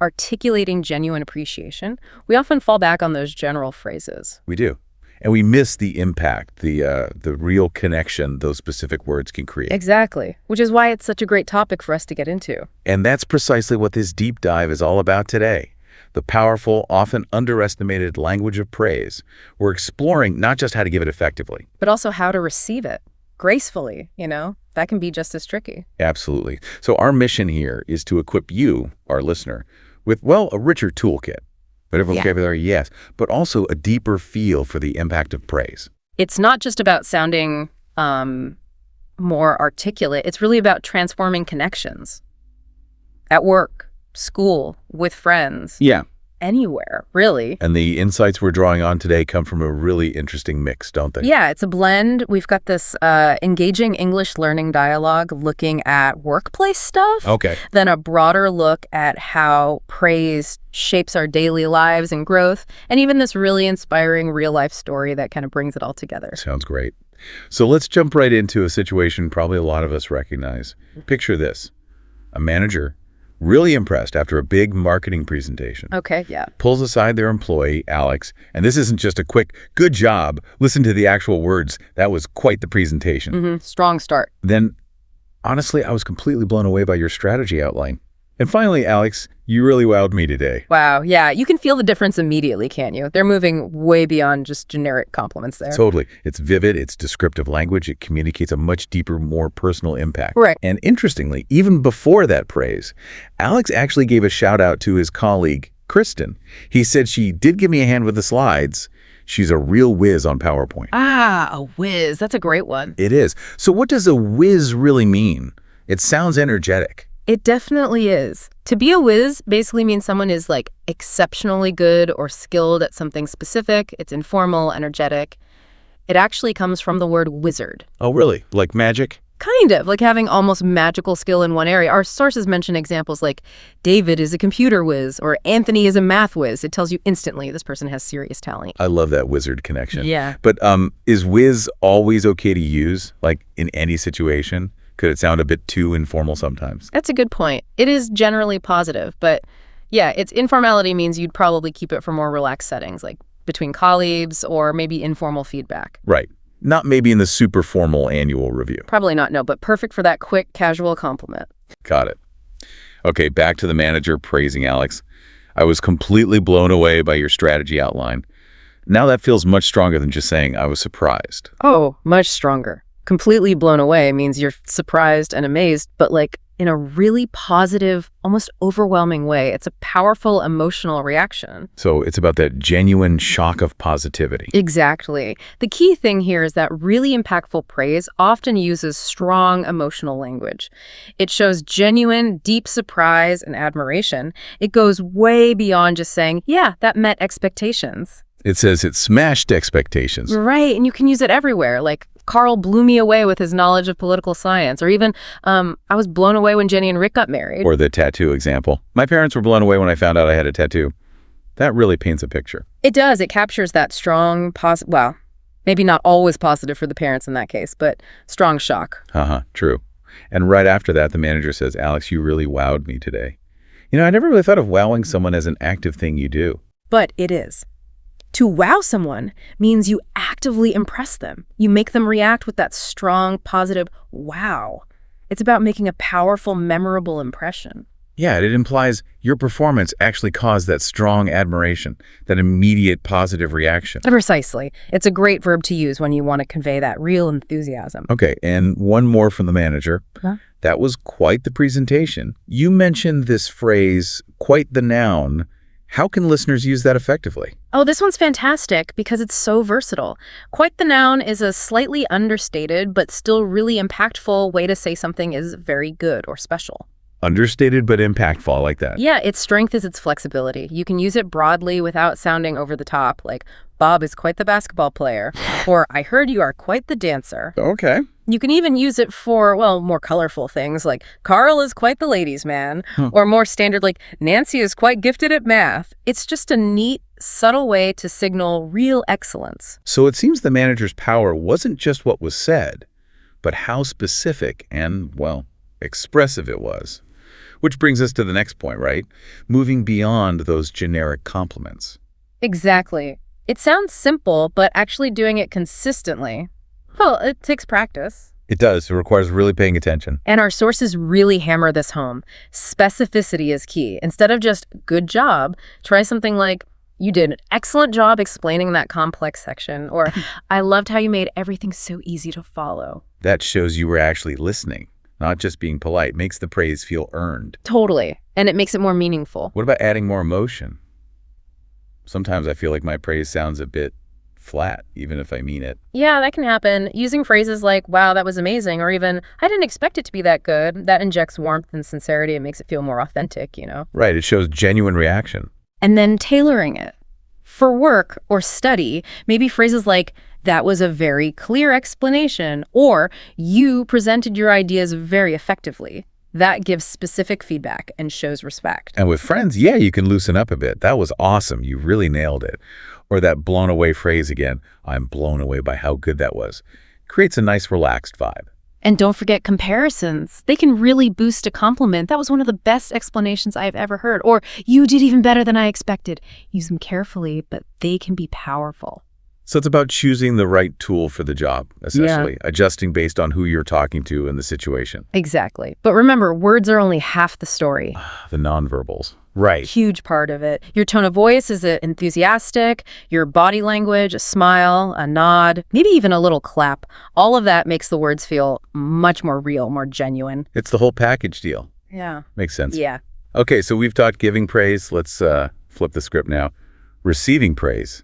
articulating genuine appreciation. We often fall back on those general phrases. We do. And we miss the impact, the real connection those specific words can create. Exactly, which is why it's such a great topic for us to get into. And that's precisely what this deep dive is all about today. The powerful, often underestimated language of praise. We're exploring not just how to give it effectively, but also how to receive it gracefully, That can be just as tricky. Absolutely. So our mission here is to equip you, our listener, with, well, a richer toolkit. Better vocabulary, yes, but also a deeper feel for the impact of praise. It's not just about sounding more articulate. It's really about transforming connections at work, school, with friends. Yeah. Anywhere, really. And the insights we're drawing on today come from a really interesting mix, don't they? Yeah, it's a blend. We've got this engaging English learning dialogue looking at workplace stuff. Okay. Then a broader look at how praise shapes our daily lives and growth. And even this really inspiring real-life story that kind of brings it all together. Sounds great. So let's jump right into a situation probably a lot of us recognize. Picture this. A manager, really impressed after a big marketing presentation. Okay, yeah. Pulls aside their employee, Alex, and this isn't just a quick, good job. Listen to the actual words. That was quite the presentation. Mm-hmm. Strong start. Then, honestly, I was completely blown away by your strategy outline. And finally, Alex, you really wowed me today. Wow, yeah. You can feel the difference immediately, can't you? They're moving way beyond just generic compliments there. Totally. It's vivid, it's descriptive language, it communicates a much deeper, more personal impact. Right. And interestingly, even before that praise, Alex actually gave a shout out to his colleague, Kristen. He said she did give me a hand with the slides. She's a real whiz on PowerPoint. Ah, a whiz. That's a great one. It is. So what does a whiz really mean? It sounds energetic. It definitely is. To be a whiz basically means someone is like exceptionally good or skilled at something specific. It's informal, energetic. It actually comes from the word wizard. Oh, really? Like magic? Kind of, like having almost magical skill in one area. Our sources mention examples like David is a computer whiz or Anthony is a math whiz. It tells you instantly this person has serious talent. I love that wizard connection. Yeah. But is whiz always okay to use, like in any situation? Could it sound a bit too informal sometimes? That's a good point. It is generally positive, but yeah, its informality means you'd probably keep it for more relaxed settings, like between colleagues or maybe informal feedback. Right. Not maybe in the super formal annual review. Probably not, no, but perfect for that quick, casual compliment. Got it. Okay, back to the manager praising Alex. I was completely blown away by your strategy outline. Now that feels much stronger than just saying I was surprised. Oh, much stronger. Completely blown away means you're surprised and amazed, but like in a really positive, almost overwhelming way. It's a powerful emotional reaction. So it's about that genuine shock of positivity. Exactly. The key thing here is that really impactful praise often uses strong emotional language. It shows genuine, deep surprise and admiration. It goes way beyond just saying, yeah, that met expectations. It says it smashed expectations. Right, and you can use it everywhere, like Carl blew me away with his knowledge of political science, or even I was blown away when Jenny and Rick got married. Or the tattoo example. My parents were blown away when I found out I had a tattoo. That really paints a picture. It does. It captures that strong, well, maybe not always positive for the parents in that case, but strong shock. True. And right after that, the manager says, Alex, you really wowed me today. I never really thought of wowing someone as an active thing you do. But it is. To wow someone means you actively impress them. You make them react with that strong, positive wow. It's about making a powerful, memorable impression. Yeah, it implies your performance actually caused that strong admiration, that immediate positive reaction. Precisely. It's a great verb to use when you want to convey that real enthusiasm. Okay, and one more from the manager. That was quite the presentation. You mentioned this phrase, quite the noun. How can listeners use that effectively? Oh, this one's fantastic because it's so versatile. Quite the noun is a slightly understated but still really impactful way to say something is very good or special. Understated but impactful, I like that. Yeah, its strength is its flexibility. You can use it broadly without sounding over the top, like, Bob is quite the basketball player, or I heard you are quite the dancer. Okay. You can even use it for, well, more colorful things like Carl is quite the ladies' man, or more standard like Nancy is quite gifted at math. It's just a neat, subtle way to signal real excellence. So it seems the manager's power wasn't just what was said, but how specific and, well, expressive it was. Which brings us to the next point, right? Moving beyond those generic compliments. Exactly. It sounds simple, but actually doing it consistently, well, it takes practice. It does. It requires really paying attention. And our sources really hammer this home. Specificity is key. Instead of just good job, try something like, you did an excellent job explaining that complex section, or I loved how you made everything so easy to follow. That shows you were actually listening, not just being polite. Makes the praise feel earned. Totally. And it makes it more meaningful. What about adding more emotion? Sometimes I feel like my praise sounds a bit flat, even if I mean it. Yeah, that can happen. Using phrases like, wow, that was amazing, or even, I didn't expect it to be that good, that injects warmth and sincerity and makes it feel more authentic, you know? Right, it shows genuine reaction. And then tailoring it. For work or study, maybe phrases like, that was a very clear explanation, or you presented your ideas very effectively. That gives specific feedback and shows respect. And with friends, yeah, you can loosen up a bit. That was awesome. You really nailed it. Or that blown away phrase again. I'm blown away by how good that was. Creates a nice relaxed vibe. And don't forget comparisons. They can really boost a compliment. That was one of the best explanations I've ever heard. Or you did even better than I expected. Use them carefully, but they can be powerful. So it's about choosing the right tool for the job, essentially. Yeah. Adjusting based on who you're talking to and the situation. Exactly. But remember, words are only half the story. The nonverbals. Right. Huge part of it. Your tone of voice, is it enthusiastic? Your body language, a smile, a nod, maybe even a little clap. All of that makes the words feel much more real, more genuine. It's the whole package deal. Yeah. Makes sense. Yeah. Okay, so we've talked giving praise. Let's flip the script now. Receiving praise.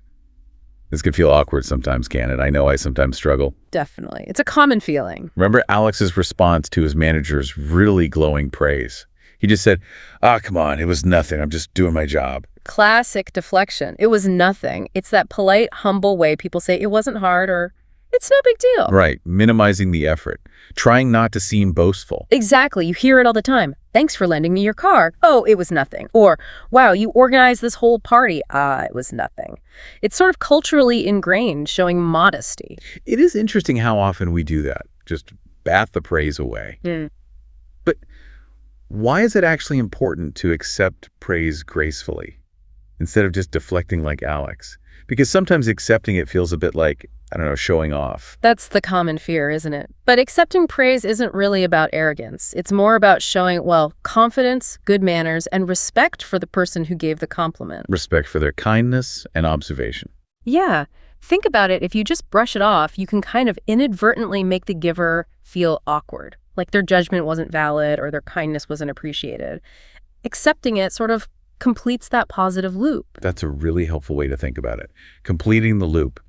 This can feel awkward sometimes, can it? I know I sometimes struggle. Definitely. It's a common feeling. Remember Alex's response to his manager's really glowing praise? He just said, come on, it was nothing. I'm just doing my job. Classic deflection. It was nothing. It's that polite, humble way people say it wasn't hard or it's no big deal. Right. Minimizing the effort. Trying not to seem boastful. Exactly. You hear it all the time. Thanks for lending me your car. Oh, it was nothing. Or, wow, you organized this whole party. It was nothing. It's sort of culturally ingrained, showing modesty. It is interesting how often we do that. Just bat the praise away. But why is it actually important to accept praise gracefully instead of just deflecting like Alex? Because sometimes accepting it feels a bit like, I don't know, showing off. That's the common fear, isn't it? But accepting praise isn't really about arrogance. It's more about showing, well, confidence, good manners, and respect for the person who gave the compliment. Respect for their kindness and observation. Yeah. Think about it. If you just brush it off, you can kind of inadvertently make the giver feel awkward, like their judgment wasn't valid or their kindness wasn't appreciated. Accepting it sort of completes that positive loop. That's a really helpful way to think about it. Completing the loop.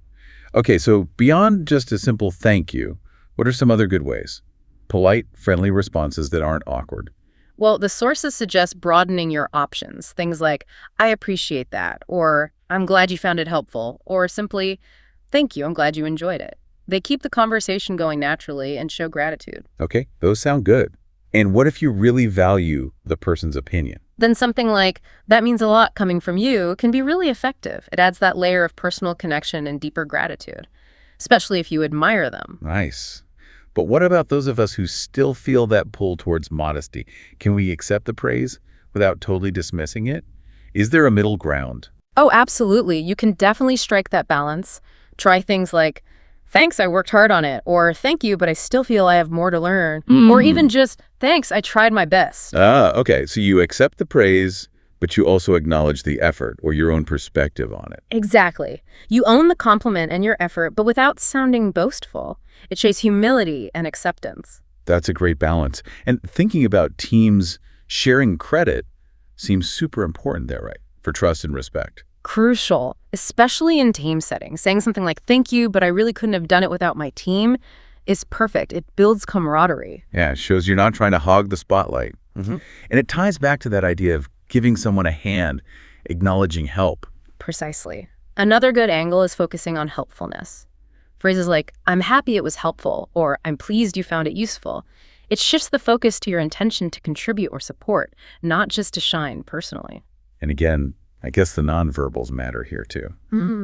Okay, so beyond just a simple thank you, what are some other good ways? Polite, friendly responses that aren't awkward. Well, the sources suggest broadening your options. Things like, I appreciate that, or I'm glad you found it helpful, or simply, thank you, I'm glad you enjoyed it. They keep the conversation going naturally and show gratitude. Okay, those sound good. And what if you really value the person's opinion? Then something like, that means a lot coming from you, can be really effective. It adds that layer of personal connection and deeper gratitude, especially if you admire them. Nice. But what about those of us who still feel that pull towards modesty? Can we accept the praise without totally dismissing it? Is there a middle ground? Oh, absolutely. You can definitely strike that balance. Try things like, thanks, I worked hard on it, or thank you, but I still feel I have more to learn, or even just, thanks, I tried my best. Okay, so you accept the praise, but you also acknowledge the effort or your own perspective on it. Exactly. You own the compliment and your effort, but without sounding boastful. It shows humility and acceptance. That's a great balance. And thinking about teams sharing credit seems super important there, right? For trust and respect. Crucial, especially in team settings. Saying something like, thank you, but I really couldn't have done it without my team is perfect. It builds camaraderie. Yeah, it shows you're not trying to hog the spotlight. And it ties back to that idea of giving someone a hand, acknowledging help. Precisely. Another good angle is focusing on helpfulness. Phrases like, I'm happy it was helpful, or I'm pleased you found it useful. It shifts the focus to your intention to contribute or support, not just to shine personally. And again, I guess the nonverbals matter here too,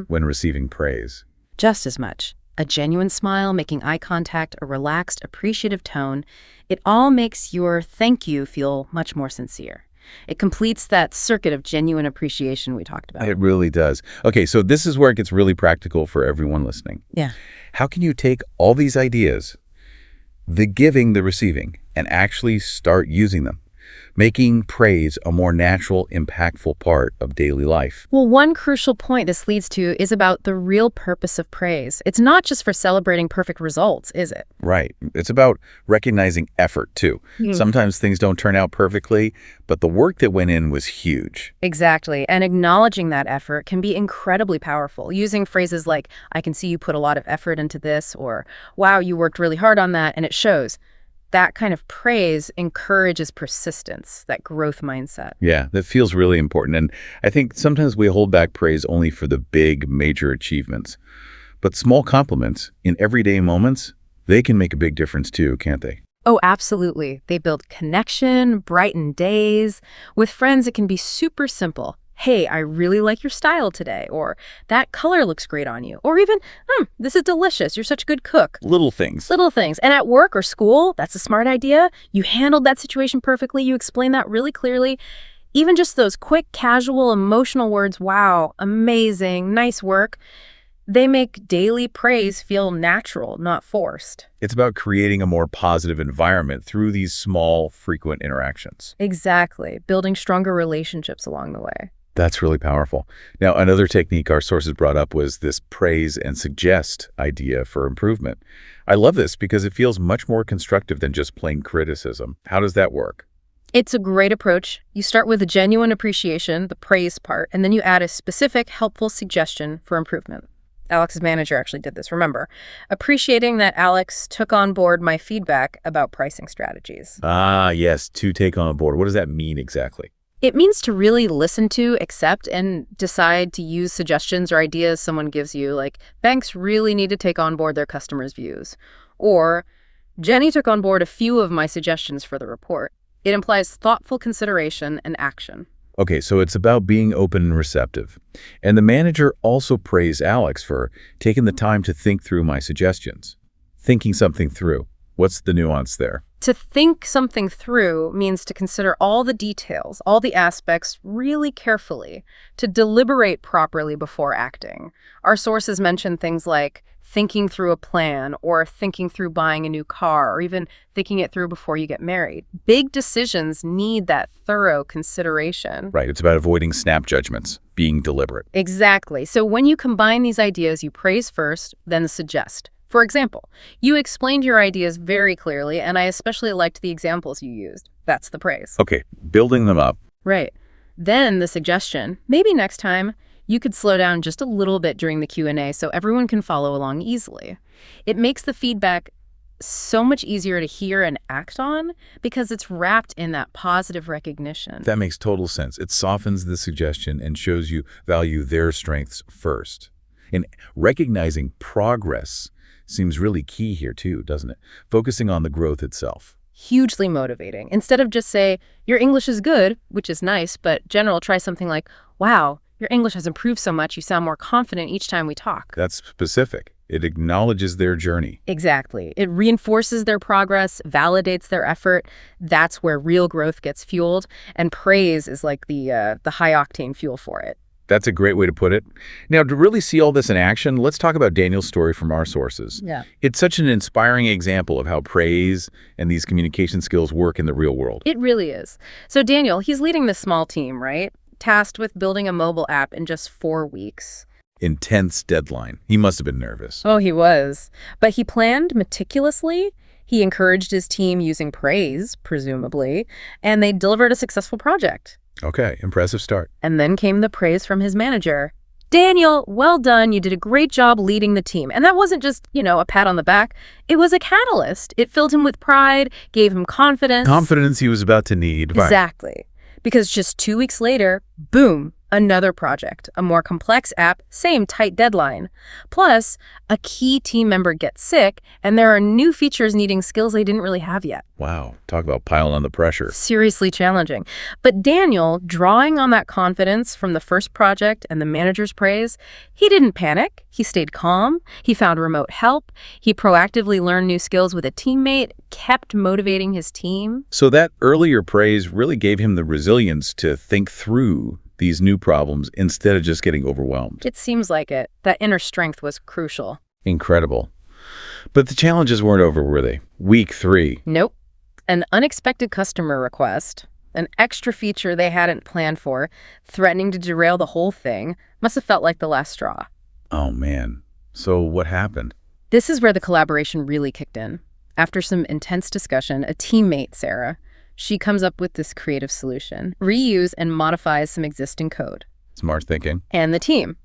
when receiving praise. Just as much. A genuine smile, making eye contact, a relaxed, appreciative tone, it all makes your thank you feel much more sincere. It completes that circuit of genuine appreciation we talked about. It really does. Okay, so this is where it gets really practical for everyone listening. Yeah. How can you take all these ideas, the giving, the receiving, and actually start using them, making praise a more natural, impactful part of daily life? Well, one crucial point this leads to is about the real purpose of praise. It's not just for celebrating perfect results, is it? Right. It's about recognizing effort, too. Sometimes things don't turn out perfectly, but the work that went in was huge. Exactly. And acknowledging that effort can be incredibly powerful. Using phrases like, I can see you put a lot of effort into this, or, wow, you worked really hard on that, and it shows. That kind of praise encourages persistence, that growth mindset. Yeah, that feels really important. And I think sometimes we hold back praise only for the big, major achievements. But small compliments in everyday moments, they can make a big difference too, can't they? Oh, absolutely. They build connection, brighten days. With friends, it can be super simple. Hey, I really like your style today, or that color looks great on you, or even, this is delicious, you're such a good cook. Little things. Little things. And at work or school, that's a smart idea. You handled that situation perfectly. You explained that really clearly. Even just those quick, casual, emotional words, wow, amazing, nice work, they make daily praise feel natural, not forced. It's about creating a more positive environment through these small, frequent interactions. Exactly. Building stronger relationships along the way. That's really powerful. Now, another technique our sources brought up was this praise and suggest idea for improvement. I love this because it feels much more constructive than just plain criticism. How does that work? It's a great approach. You start with a genuine appreciation, the praise part, and then you add a specific, helpful suggestion for improvement. Alex's manager actually did this, remember. Appreciating that Alex took on board my feedback about pricing strategies. Ah, yes, to take on board. What does that mean exactly? It means to really listen to, accept, and decide to use suggestions or ideas someone gives you, like, banks really need to take on board their customers' views. Or, Jenny took on board a few of my suggestions for the report. It implies thoughtful consideration and action. Okay, so it's about being open and receptive. And the manager also praised Alex for taking the time to think through my suggestions. Thinking something through. What's the nuance there? To think something through means to consider all the details, all the aspects really carefully, to deliberate properly before acting. Our sources mention things like thinking through a plan, or thinking through buying a new car, or even thinking it through before you get married. Big decisions need that thorough consideration. Right, it's about avoiding snap judgments, being deliberate. Exactly. So when you combine these ideas, you praise first, then suggest. For example, you explained your ideas very clearly, and I especially liked the examples you used. That's the praise. Okay, building them up. Right. Then the suggestion, maybe next time, you could slow down just a little bit during the Q&A so everyone can follow along easily. It makes the feedback so much easier to hear and act on because it's wrapped in that positive recognition. That makes total sense. It softens the suggestion and shows you value their strengths first. And recognizing progress seems really key here too, doesn't it? Focusing on the growth itself. Hugely motivating. Instead of just say, your English is good, which is nice, but general, try something like, wow, your English has improved so much, you sound more confident each time we talk. That's specific. It acknowledges their journey. Exactly. It reinforces their progress, validates their effort. That's where real growth gets fueled, and praise is like the high-octane fuel for it. That's a great way to put it. Now, to really see all this in action, let's talk about Daniel's story from our sources. Yeah. It's such an inspiring example of how praise and these communication skills work in the real world. It really is. So Daniel, he's leading this small team, right? Tasked with building a mobile app in just 4 weeks. Intense deadline. He must have been nervous. Oh, he was. But he planned meticulously. He encouraged his team using praise, presumably, and they delivered a successful project. Okay, impressive start. And then came the praise from his manager. Daniel, well done. You did a great job leading the team. And that wasn't just, a pat on the back. It was a catalyst. It filled him with pride, gave him confidence. Confidence he was about to need. Exactly. Because just 2 weeks later, boom, Another project, a more complex app, same tight deadline. Plus, a key team member gets sick, and there are new features needing skills they didn't really have yet. Wow, talk about piling on the pressure. Seriously challenging. But Daniel, drawing on that confidence from the first project and the manager's praise, he didn't panic. He stayed calm. He found remote help. He proactively learned new skills with a teammate, kept motivating his team. So that earlier praise really gave him the resilience to think through these new problems instead of just getting overwhelmed. It seems like it. That inner strength was crucial. Incredible. But the challenges weren't over, were they? Week 3. Nope. An unexpected customer request, an extra feature they hadn't planned for, threatening to derail the whole thing, must have felt like the last straw. Oh, man. So what happened? This is where the collaboration really kicked in. After some intense discussion, a teammate, Sarah, she comes up with this creative solution, reuse and modifies some existing code. Smart thinking. And the team.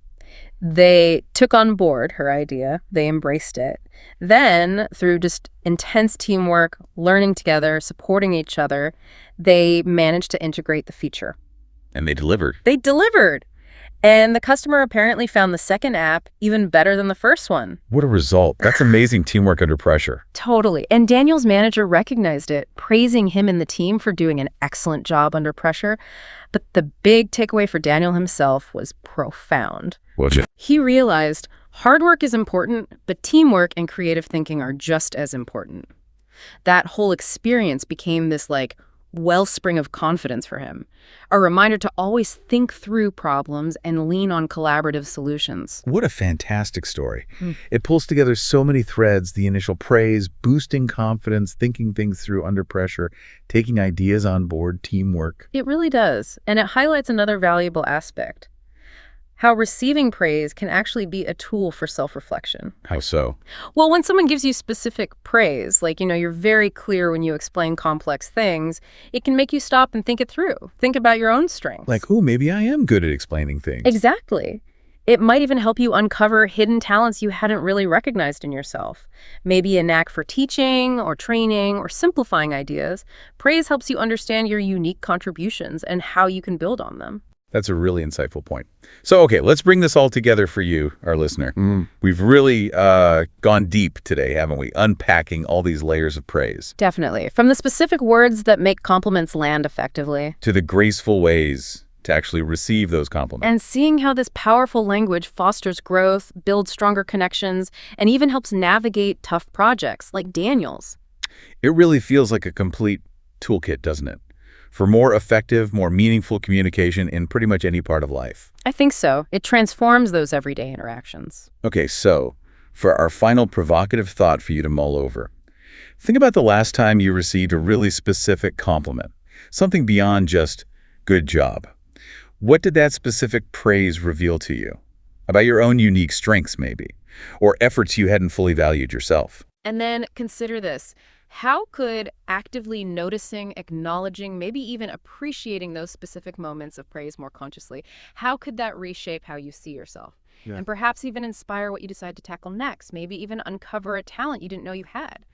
They took on board her idea. They embraced it. Then, through just intense teamwork, learning together, supporting each other, they managed to integrate the feature. And they delivered. They delivered. And the customer apparently found the second app even better than the first one. What a result. That's amazing teamwork under pressure. Totally. And Daniel's manager recognized it, praising him and the team for doing an excellent job under pressure. But the big takeaway for Daniel himself was profound. He realized hard work is important, but teamwork and creative thinking are just as important. That whole experience became this wellspring of confidence for him, a reminder to always think through problems and lean on collaborative solutions. What a fantastic story. It pulls together so many threads: the initial praise, boosting confidence, thinking things through under pressure, taking ideas on board, teamwork. It really does. And it highlights another valuable aspect: how receiving praise can actually be a tool for self-reflection. How so? Well, when someone gives you specific praise, you're very clear when you explain complex things, it can make you stop and think it through. Think about your own strengths. Maybe I am good at explaining things. Exactly. It might even help you uncover hidden talents you hadn't really recognized in yourself. Maybe a knack for teaching or training or simplifying ideas. Praise helps you understand your unique contributions and how you can build on them. That's a really insightful point. So, okay, let's bring this all together for you, our listener. We've really gone deep today, haven't we? Unpacking all these layers of praise. Definitely. From the specific words that make compliments land effectively, to the graceful ways to actually receive those compliments. And seeing how this powerful language fosters growth, builds stronger connections, and even helps navigate tough projects like Daniel's. It really feels like a complete toolkit, doesn't it? For more effective, more meaningful communication in pretty much any part of life. I think so. It transforms those everyday interactions. Okay, so for our final provocative thought for you to mull over, think about the last time you received a really specific compliment, something beyond just good job. What did that specific praise reveal to you? About your own unique strengths, maybe, or efforts you hadn't fully valued yourself. And then consider this. How could actively noticing, acknowledging, maybe even appreciating those specific moments of praise more consciously, how could that reshape how you see yourself? Yeah. And perhaps even inspire what you decide to tackle next, maybe even uncover a talent you didn't know you had.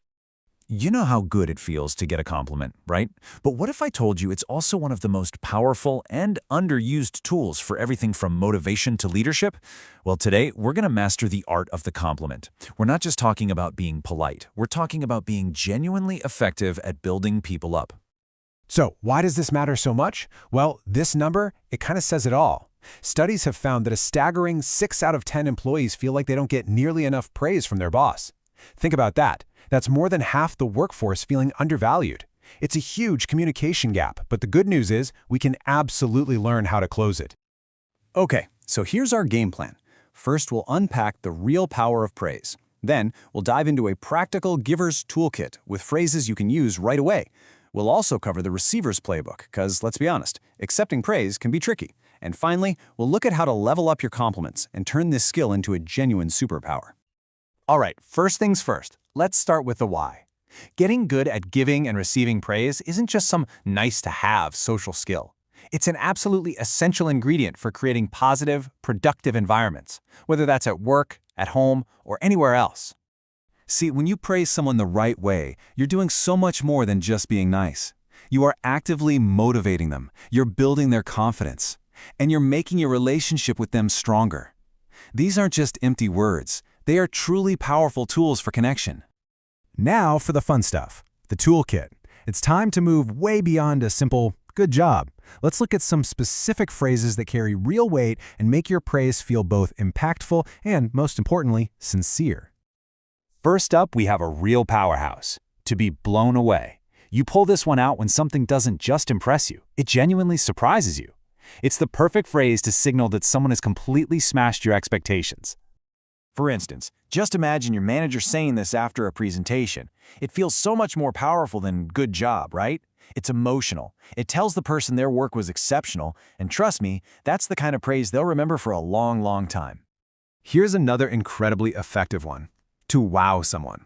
You know how good it feels to get a compliment, right? But what if I told you it's also one of the most powerful and underused tools for everything from motivation to leadership? Well, today, we're going to master the art of the compliment. We're not just talking about being polite. We're talking about being genuinely effective at building people up. So, why does this matter so much? Well, this number, it kind of says it all. Studies have found that a staggering 6 out of 10 employees feel like they don't get nearly enough praise from their boss. Think about that. That's more than half the workforce feeling undervalued. It's a huge communication gap, but the good news is we can absolutely learn how to close it. Okay, so here's our game plan. First, we'll unpack the real power of praise. Then, we'll dive into a practical giver's toolkit with phrases you can use right away. We'll also cover the receiver's playbook, because let's be honest, accepting praise can be tricky. And finally, we'll look at how to level up your compliments and turn this skill into a genuine superpower. All right, first things first. Let's start with the why. Getting good at giving and receiving praise isn't just some nice-to-have social skill. It's an absolutely essential ingredient for creating positive, productive environments, whether that's at work, at home, or anywhere else. See, when you praise someone the right way, you're doing so much more than just being nice. You are actively motivating them. You're building their confidence. and you're making your relationship with them stronger. These aren't just empty words. They are truly powerful tools for connection. Now for the fun stuff, the toolkit. It's time to move way beyond a simple, good job. Let's look at some specific phrases that carry real weight and make your praise feel both impactful and, most importantly, sincere. First up, we have a real powerhouse. To be blown away. You pull this one out when something doesn't just impress you, it genuinely surprises you. It's the perfect phrase to signal that someone has completely smashed your expectations. For instance, just imagine your manager saying this after a presentation. It feels so much more powerful than good job, right? It's emotional. It tells the person their work was exceptional, and trust me, that's the kind of praise they'll remember for a long, long time. Here's another incredibly effective one. To wow someone.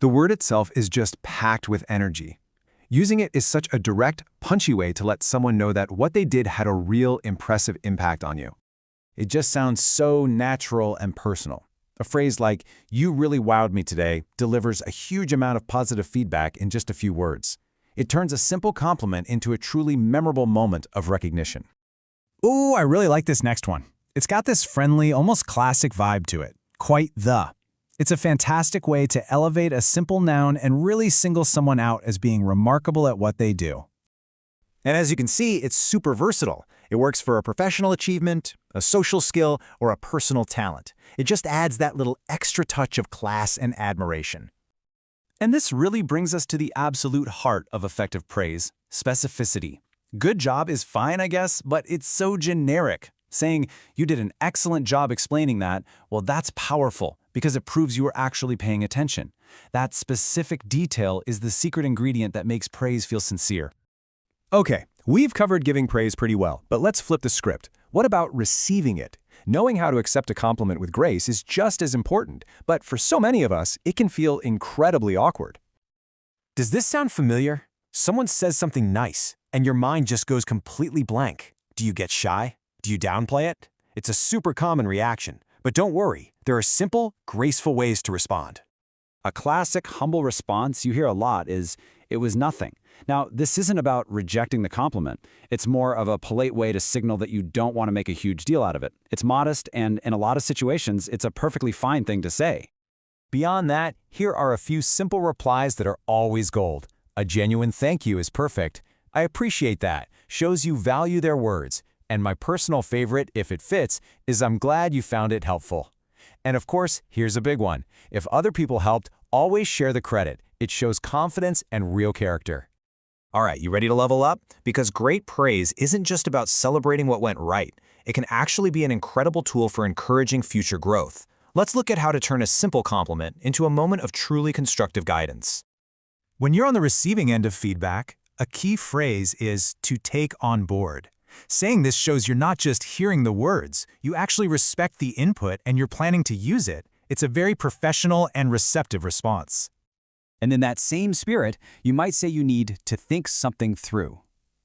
The word itself is just packed with energy. Using it is such a direct, punchy way to let someone know that what they did had a real impressive impact on you. It just sounds so natural and personal. A phrase like, "You really wowed me today," delivers a huge amount of positive feedback in just a few words. It turns a simple compliment into a truly memorable moment of recognition. Ooh, I really like this next one. It's got this friendly, almost classic vibe to it. Quite the. It's a fantastic way to elevate a simple noun and really single someone out as being remarkable at what they do. And as you can see, it's super versatile. It works for a professional achievement, a social skill, or a personal talent. It just adds that little extra touch of class and admiration. And this really brings us to the absolute heart of effective praise, specificity. Good job is fine, I guess, but it's so generic. Saying, "You did an excellent job explaining that," well, that's powerful because it proves you are actually paying attention. That specific detail is the secret ingredient that makes praise feel sincere. Okay, we've covered giving praise pretty well, but let's flip the script. What about receiving it? Knowing how to accept a compliment with grace is just as important, but for so many of us, it can feel incredibly awkward. Does this sound familiar? Someone says something nice, and your mind just goes completely blank. Do you get shy? Do you downplay it? It's a super common reaction, but don't worry, there are simple, graceful ways to respond. A classic, humble response you hear a lot is, "It was nothing." Now, this isn't about rejecting the compliment. It's more of a polite way to signal that you don't want to make a huge deal out of it. It's modest, and in a lot of situations, it's a perfectly fine thing to say. Beyond that, here are a few simple replies that are always gold. A genuine thank you is perfect. "I appreciate that," shows you value their words. And my personal favorite, if it fits, is "I'm glad you found it helpful." And of course, here's a big one. If other people helped, always share the credit. It shows confidence and real character. All right, you ready to level up? Because great praise isn't just about celebrating what went right. It can actually be an incredible tool for encouraging future growth. Let's look at how to turn a simple compliment into a moment of truly constructive guidance. When you're on the receiving end of feedback, a key phrase is to take on board. Saying this shows you're not just hearing the words, you actually respect the input and you're planning to use it. It's a very professional and receptive response. And in that same spirit, you might say you need to think something through.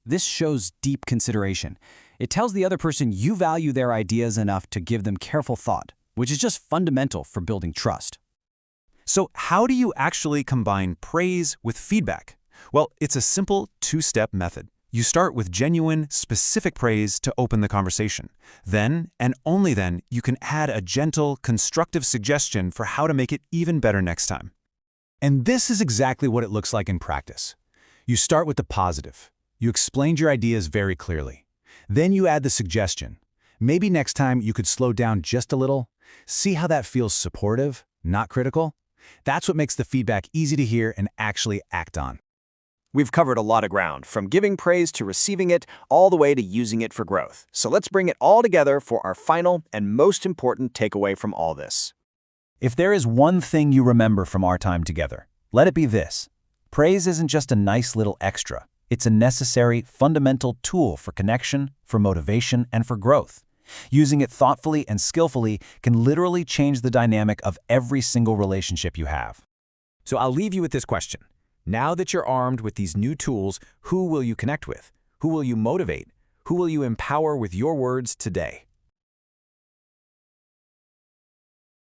This shows deep consideration. It tells the other person you value their ideas enough to give them careful thought, which is just fundamental for building trust. So how do you actually combine praise with feedback? Well, it's a simple two-step method. You start with genuine, specific praise to open the conversation. Then, and only then, you can add a gentle, constructive suggestion for how to make it even better next time. And this is exactly what it looks like in practice. You start with the positive. You explained your ideas very clearly. Then you add the suggestion. Maybe next time you could slow down just a little. See how that feels supportive, not critical? That's what makes the feedback easy to hear and actually act on. We've covered a lot of ground, from giving praise to receiving it, all the way to using it for growth. So let's bring it all together for our final and most important takeaway from all this. If there is one thing you remember from our time together, let it be this. Praise isn't just a nice little extra. It's a necessary, fundamental tool for connection, for motivation, and for growth. Using it thoughtfully and skillfully can literally change the dynamic of every single relationship you have. So I'll leave you with this question. Now that you're armed with these new tools, who will you connect with? Who will you motivate? Who will you empower with your words today?